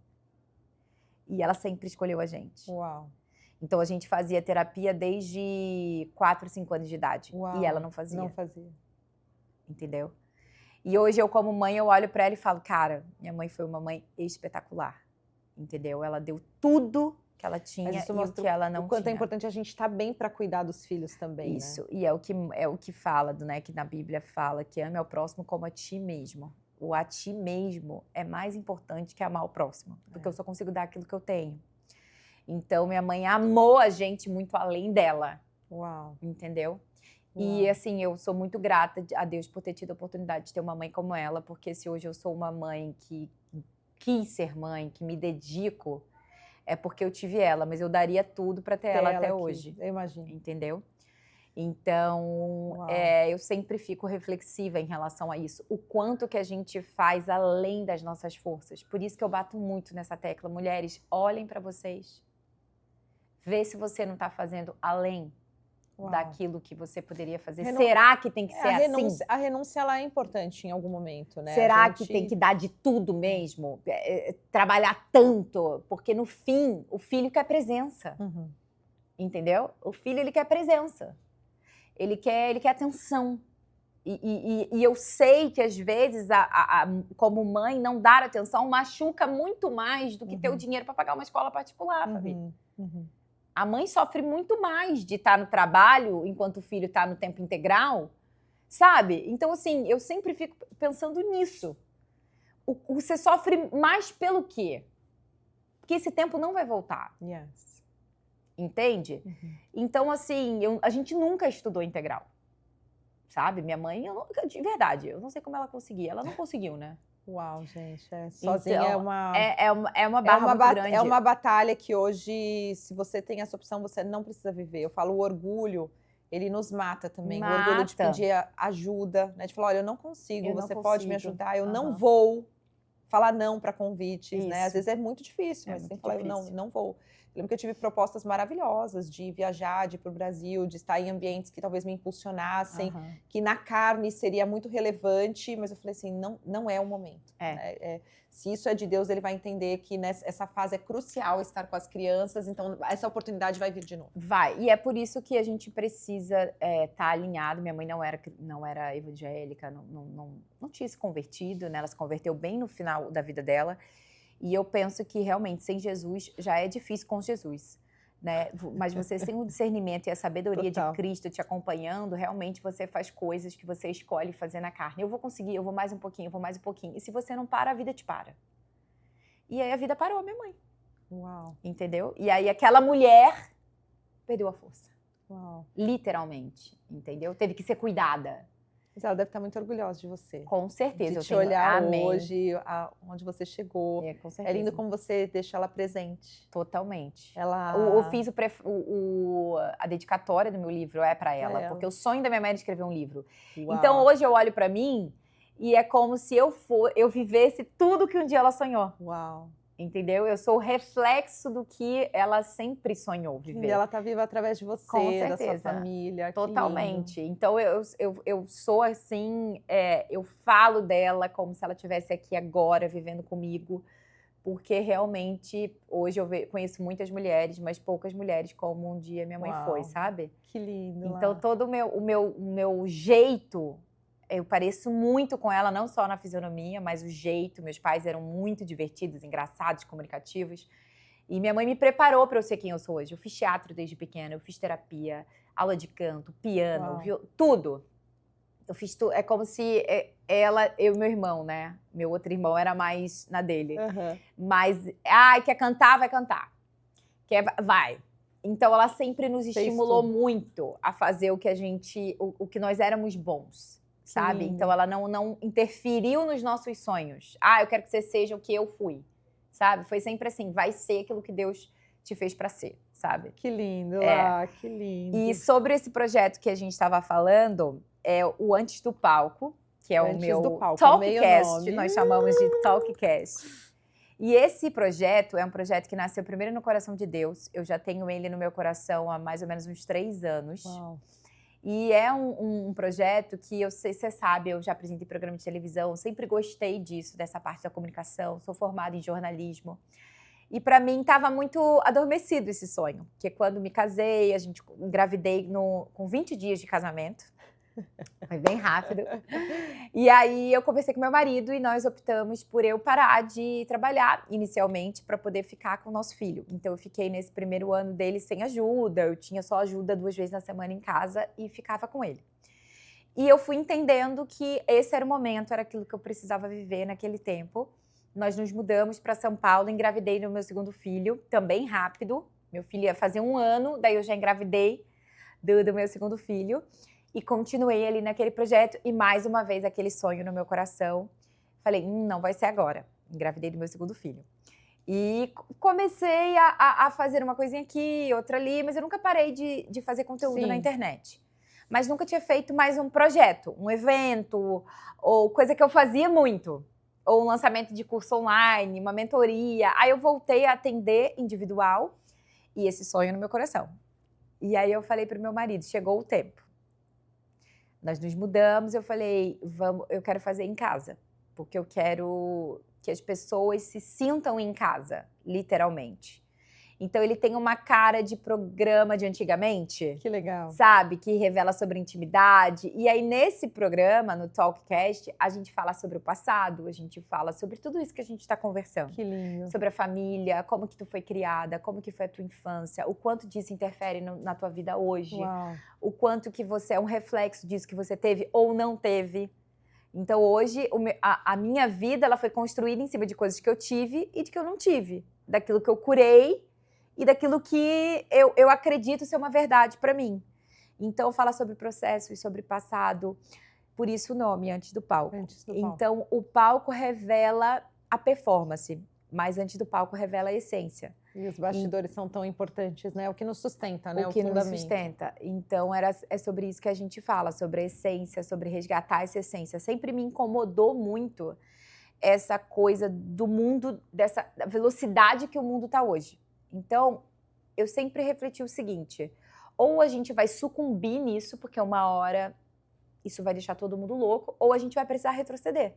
E ela sempre escolheu a gente. Uau. Então a gente fazia terapia desde 4, 5 anos de idade. Uau. E ela não fazia. Não fazia. Entendeu? E hoje eu, como mãe, eu olho para ela e falo, cara, minha mãe foi uma mãe espetacular. Entendeu? Ela deu tudo que ela tinha e o que ela não tinha. O quanto é importante a gente estar bem para cuidar dos filhos também, Isso, né? E é o que fala, né, que na Bíblia fala que ame ao próximo como a ti mesmo. O a ti mesmo é mais importante que amar o próximo, porque eu só consigo dar aquilo que eu tenho. Então, minha mãe amou a gente muito além dela. Uau. Entendeu? E assim, eu sou muito grata a Deus por ter tido a oportunidade de ter uma mãe como ela, porque se hoje eu sou uma mãe que quis ser mãe, que me dedico, é porque eu tive ela, mas eu daria tudo para ter ela até hoje. Eu imagino. Entendeu? Então, eu sempre fico reflexiva em relação a isso. O quanto que a gente faz além das nossas forças. Por isso que eu bato muito nessa tecla. Mulheres, olhem para vocês. Vê se você não está fazendo além daquilo que você poderia fazer. Será que tem que ser assim? A renúncia, ela é importante em algum momento, né? Será que tem que dar de tudo mesmo? Trabalhar tanto? Porque no fim, o filho quer presença. Uhum. Entendeu? O filho, ele quer presença. Ele quer atenção. E eu sei que, às vezes, como mãe, não dar atenção machuca muito mais do que ter o dinheiro para pagar uma escola particular, Fabi. A mãe sofre muito mais de estar no trabalho enquanto o filho está no tempo integral, sabe? Então, assim, eu sempre fico pensando nisso. Você sofre mais pelo quê? Porque esse tempo não vai voltar. Yes. Entende? Então, assim, a gente nunca estudou integral. Sabe? Minha mãe, de verdade, eu não sei como ela conseguia. Ela não conseguiu, né? Uau, gente. Sozinha então, é uma barra muito grande. É uma batalha que hoje, se você tem essa opção, você não precisa viver. Eu falo, o orgulho, ele nos mata também. O orgulho de pedir ajuda, né? De falar, olha, eu não consigo, você pode me ajudar, eu não vou falar não para convites, né? Às vezes é muito difícil, mas você tem que falar, eu não vou. lembro que eu tive propostas maravilhosas de viajar, de ir para o Brasil, de estar em ambientes que talvez me impulsionassem, que na carne seria muito relevante, mas eu falei assim, não é o momento. Né? Se isso é de Deus, ele vai entender que essa fase é crucial estar com as crianças, então essa oportunidade vai vir de novo. Vai, e é por isso que a gente precisa estar alinhado. Minha mãe não era evangélica, não tinha se convertido, né? Ela se converteu bem no final da vida dela. E eu penso que realmente sem Jesus já é difícil com Jesus, né? Mas você sem o discernimento e a sabedoria de Cristo te acompanhando, realmente você faz coisas que você escolhe fazer na carne. Eu vou conseguir, eu vou mais um pouquinho, eu vou mais um pouquinho. E se você não para, a vida te para. E aí a vida parou, minha mãe. Uau. Entendeu? E aí aquela mulher perdeu a força. Uau. Literalmente, entendeu? Teve que ser cuidada. Mas ela deve estar muito orgulhosa de você. Com certeza. De te olhar hoje, onde você chegou. Com certeza. É lindo como você deixa ela presente. Totalmente. Ela... Eu fiz a dedicatória do meu livro para ela, porque o sonho da minha mãe era escrever um livro. Uau. Então hoje eu olho para mim e é como se eu vivesse tudo que um dia ela sonhou. Uau. Entendeu? Eu sou o reflexo do que ela sempre sonhou viver. E ela tá viva através de você, com certeza, da sua família. Totalmente. Então eu sou assim, eu falo dela como se ela estivesse aqui agora, vivendo comigo, porque realmente hoje eu conheço muitas mulheres, mas poucas mulheres como um dia minha mãe foi, sabe? Que lindo. Então todo o meu jeito, eu pareço muito com ela, não só na fisionomia, mas o jeito. Meus pais eram muito divertidos, engraçados, comunicativos. E minha mãe me preparou para eu ser quem eu sou hoje. Eu fiz teatro desde pequena, eu fiz terapia, aula de canto, piano, tudo. Eu fiz tudo. É como se eu e meu irmão, né? Meu outro irmão era mais na dele. Mas, quer cantar, vai cantar. Vai. Então ela sempre nos estimulou muito a fazer o que nós éramos bons. Sabe? Então ela não interferiu nos nossos sonhos. Eu quero que você seja o que eu fui. Sabe? Foi sempre assim, vai ser aquilo que Deus te fez para ser, sabe? Que lindo, que lindo. E sobre esse projeto que a gente estava falando, é o Antes do Palco, que é o meu Talkcast, nós chamamos de Talkcast. E esse projeto é um projeto que nasceu primeiro no coração de Deus. Eu já tenho ele no meu coração há mais ou menos uns 3 anos. Uau. E é um projeto que, você sabe, eu já apresentei programa de televisão, sempre gostei disso, dessa parte da comunicação, sou formada em jornalismo. E para mim estava muito adormecido esse sonho, porque quando me casei, engravidei com 20 dias de casamento, foi bem rápido. E aí eu conversei com meu marido e nós optamos por eu parar de trabalhar inicialmente para poder ficar com o nosso filho. Então eu fiquei nesse primeiro ano dele sem ajuda, eu tinha só ajuda 2 vezes na semana em casa e ficava com ele. E eu fui entendendo que esse era o momento, era aquilo que eu precisava viver naquele tempo. Nós nos mudamos para São Paulo, engravidei no meu segundo filho, também rápido. Meu filho ia fazer 1 ano, daí eu já engravidei do meu segundo filho. E continuei ali naquele projeto e mais uma vez aquele sonho no meu coração. Falei, não vai ser agora. Engravidei do meu segundo filho. E comecei a fazer uma coisinha aqui, outra ali, mas eu nunca parei de fazer conteúdo na internet. Mas nunca tinha feito mais um projeto, um evento, ou coisa que eu fazia muito. Ou um lançamento de curso online, uma mentoria. Aí eu voltei a atender individual e esse sonho no meu coração. E aí eu falei pro meu marido, chegou o tempo. Nós nos mudamos, eu falei, eu quero fazer em casa, porque eu quero que as pessoas se sintam em casa, literalmente. Então ele tem uma cara de programa de antigamente. Que legal. Sabe? Que revela sobre intimidade. E aí nesse programa, no Talkcast, a gente fala sobre o passado, a gente fala sobre tudo isso que a gente está conversando. Que lindo. Sobre a família, como que tu foi criada, como que foi a tua infância, o quanto disso interfere na tua vida hoje. Uau. O quanto que você é um reflexo disso que você teve ou não teve. Então hoje, a minha vida ela foi construída em cima de coisas que eu tive e de que eu não tive. Daquilo que eu curei e daquilo que eu acredito ser uma verdade para mim. Então, fala sobre processos, sobre passado. Por isso o nome, Antes do Palco. Antes do palco. Então, o palco revela a performance, mas antes do palco revela a essência. E os bastidores são tão importantes, né? O que nos sustenta, né? O que nos sustenta. Então, é sobre isso que a gente fala, sobre a essência, sobre resgatar essa essência. Sempre me incomodou muito essa coisa do mundo, dessa velocidade que o mundo está hoje. Então, eu sempre refleti o seguinte, ou a gente vai sucumbir nisso, porque uma hora isso vai deixar todo mundo louco, ou a gente vai precisar retroceder.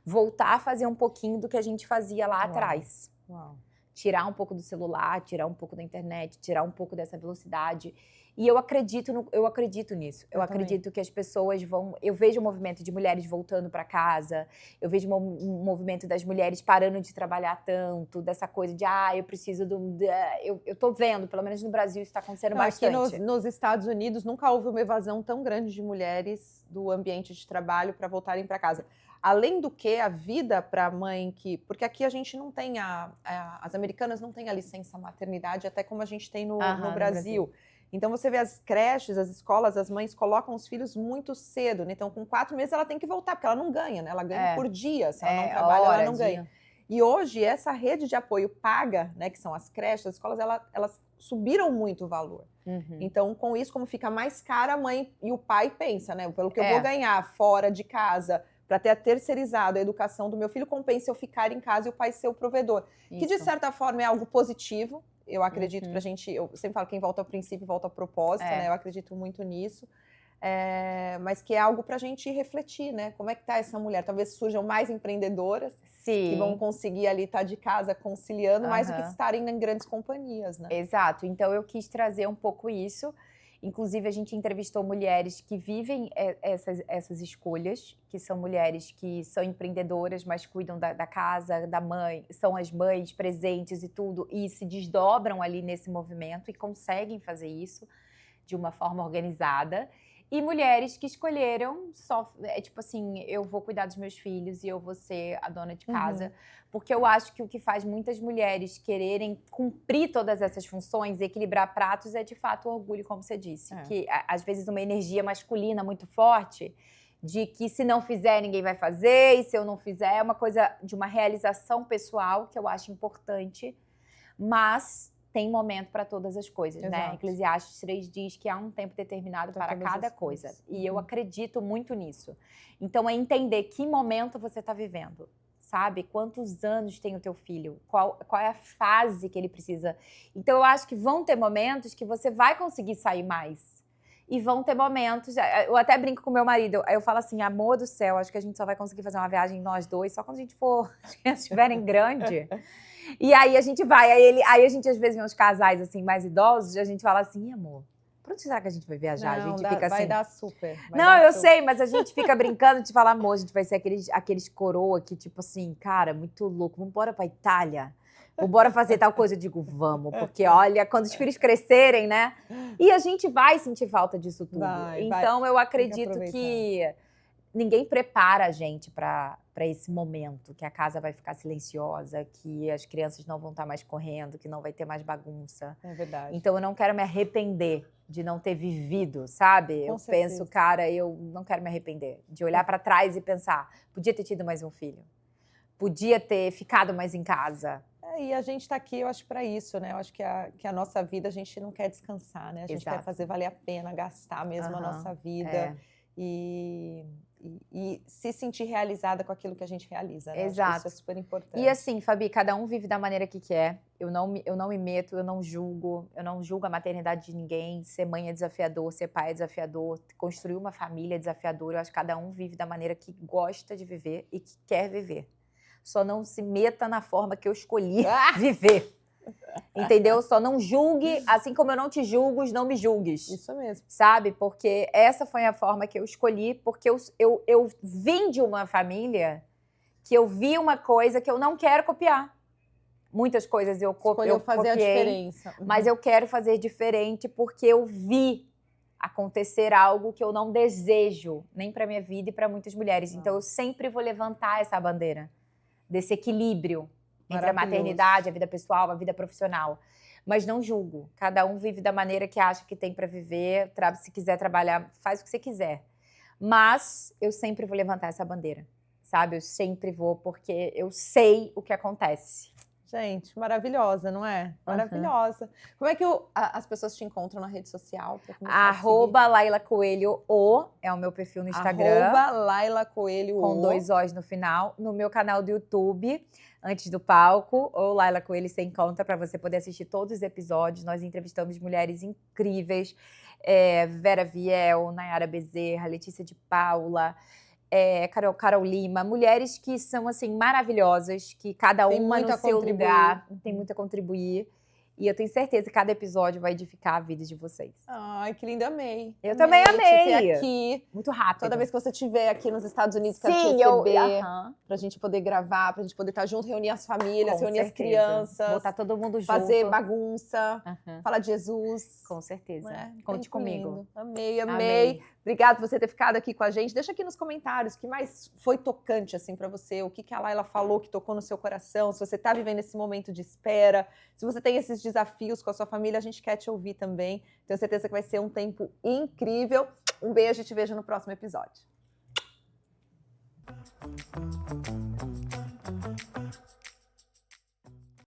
Voltar a fazer um pouquinho do que a gente fazia lá atrás. Uau. Tirar um pouco do celular, tirar um pouco da internet, tirar um pouco dessa velocidade. E eu acredito nisso. Eu acredito que as pessoas vão... Eu vejo o movimento de mulheres voltando para casa, eu vejo um movimento das mulheres parando de trabalhar tanto, dessa coisa de, eu preciso do... Eu tô vendo, pelo menos no Brasil, isso está acontecendo bastante. Aqui nos Estados Unidos nunca houve uma evasão tão grande de mulheres do ambiente de trabalho para voltarem para casa. Além do que, a vida para a mãe que... Porque aqui a gente não tem as americanas não têm a licença maternidade, até como a gente tem no Brasil. Então, você vê as creches, as escolas, as mães colocam os filhos muito cedo, né? Então, com 4 meses, ela tem que voltar, porque ela não ganha, né? Ela ganha por dia, se ela não trabalha, ela não ganha. E hoje, essa rede de apoio paga, né, que são as creches, as escolas, elas subiram muito o valor. Então, com isso, como fica mais cara, a mãe e o pai pensa, né? Pelo que eu vou ganhar fora de casa, para ter terceirizado a educação do meu filho, compensa eu ficar em casa e o pai ser o provedor. Isso. Que, de certa forma, é algo positivo. Eu acredito pra gente, eu sempre falo, quem volta ao princípio volta ao propósito, né? Eu acredito muito nisso. Mas que é algo pra gente refletir, né? Como é que tá essa mulher? Talvez surjam mais empreendedoras que vão conseguir ali estar de casa conciliando mais do que estarem em grandes companhias, né? Exato. Então eu quis trazer um pouco isso. Inclusive, a gente entrevistou mulheres que vivem essas escolhas, que são mulheres que são empreendedoras, mas cuidam da casa, da mãe, são as mães presentes e tudo, e se desdobram ali nesse movimento e conseguem fazer isso de uma forma organizada. E mulheres que escolheram só, tipo assim, eu vou cuidar dos meus filhos e eu vou ser a dona de casa. Porque eu acho que o que faz muitas mulheres quererem cumprir todas essas funções, equilibrar pratos, é de fato o orgulho, como você disse. Que às vezes uma energia masculina muito forte, de que se não fizer, ninguém vai fazer, e se eu não fizer, é uma coisa de uma realização pessoal, que eu acho importante, mas... tem momento para todas as coisas, né? Eclesiastes 3 diz que há um tempo determinado para cada coisa. E eu acredito muito nisso. Então, é entender que momento você está vivendo, sabe? Quantos anos tem o teu filho? Qual é a fase que ele precisa? Então, eu acho que vão ter momentos que você vai conseguir sair mais. E vão ter momentos... Eu até brinco com meu marido. Eu falo assim, amor do céu, acho que a gente só vai conseguir fazer uma viagem nós dois só quando a gente for... as crianças estiverem grandes. E aí a gente vai, aí a gente às vezes vê uns casais assim, mais idosos, e a gente fala assim, amor, pra onde será que a gente vai viajar? Não, a gente fica assim... vai dar super. Sei, mas a gente fica brincando de falar, amor, a gente vai ser aqueles coroa que tipo assim, cara, muito louco, vamos embora pra Itália, vamos embora fazer tal coisa. Eu digo, vamos, porque olha, quando os filhos crescerem, né? E a gente vai sentir falta disso tudo. Então eu acredito que ninguém prepara a gente para esse momento, que a casa vai ficar silenciosa, que as crianças não vão estar mais correndo, que não vai ter mais bagunça. É verdade. Então eu não quero me arrepender de não ter vivido, sabe? Eu penso, cara, eu não quero me arrepender de olhar para trás e pensar, podia ter tido mais um filho, podia ter ficado mais em casa. E a gente está aqui, eu acho, para isso, né? Eu acho que a nossa vida, a gente não quer descansar, né? A gente quer fazer valer a pena, gastar mesmo a nossa vida. E se sentir realizada com aquilo que a gente realiza, né? Exato. Isso é super importante. E assim, Fabi, cada um vive da maneira que quer. Eu não me meto, eu não julgo a maternidade de ninguém. Ser mãe é desafiador, ser pai é desafiador, construir uma família é desafiador. Eu acho que cada um vive da maneira que gosta de viver e que quer viver. Só não se meta na forma que eu escolhi viver. Entendeu? Só não julgue, assim como eu não te julgo, não me julgues. Isso mesmo. Sabe? Porque essa foi a forma que eu escolhi, porque eu vim de uma família que eu vi uma coisa que eu não quero copiar. Muitas coisas eu Escolheu fazer copiei, a diferença. Mas eu quero fazer diferente porque eu vi acontecer algo que eu não desejo, nem para minha vida e para muitas mulheres. Então eu sempre vou levantar essa bandeira desse equilíbrio entre a maternidade, a vida pessoal, a vida profissional. Mas não julgo. Cada um vive da maneira que acha que tem para viver. Se quiser trabalhar, faz o que você quiser. Mas eu sempre vou levantar essa bandeira, sabe? Eu sempre vou, porque eu sei o que acontece. Gente, maravilhosa, não é? Maravilhosa. Como é que as pessoas te encontram na rede social? @Laila Coelho é o meu perfil no Instagram. @Laila Coelho com 2 Os no final. No meu canal do YouTube, Antes do Palco, ou Laila Coelho Sem Conta, para você poder assistir todos os episódios. Nós entrevistamos mulheres incríveis, Vera Viel, Nayara Bezerra, Letícia de Paula, Carol Lima, mulheres que são assim maravilhosas, que cada uma no seu lugar tem muito a contribuir. E eu tenho certeza que cada episódio vai edificar a vida de vocês. Ai, que lindo, amei. Eu também amei. Te ter aqui. Muito rápido. Toda vez que você estiver aqui nos Estados Unidos, quero te receber, pra gente poder gravar, pra gente poder estar junto, reunir as famílias, reunir as crianças. Botar todo mundo junto. Fazer bagunça, falar de Jesus. Com certeza. Né? Conte comigo. Lindo. Amei. Obrigada por você ter ficado aqui com a gente. Deixa aqui nos comentários o que mais foi tocante assim para você, o que a Laila falou que tocou no seu coração, se você está vivendo esse momento de espera, se você tem esses desafios com a sua família, a gente quer te ouvir também. Tenho certeza que vai ser um tempo incrível. Um beijo e te vejo no próximo episódio.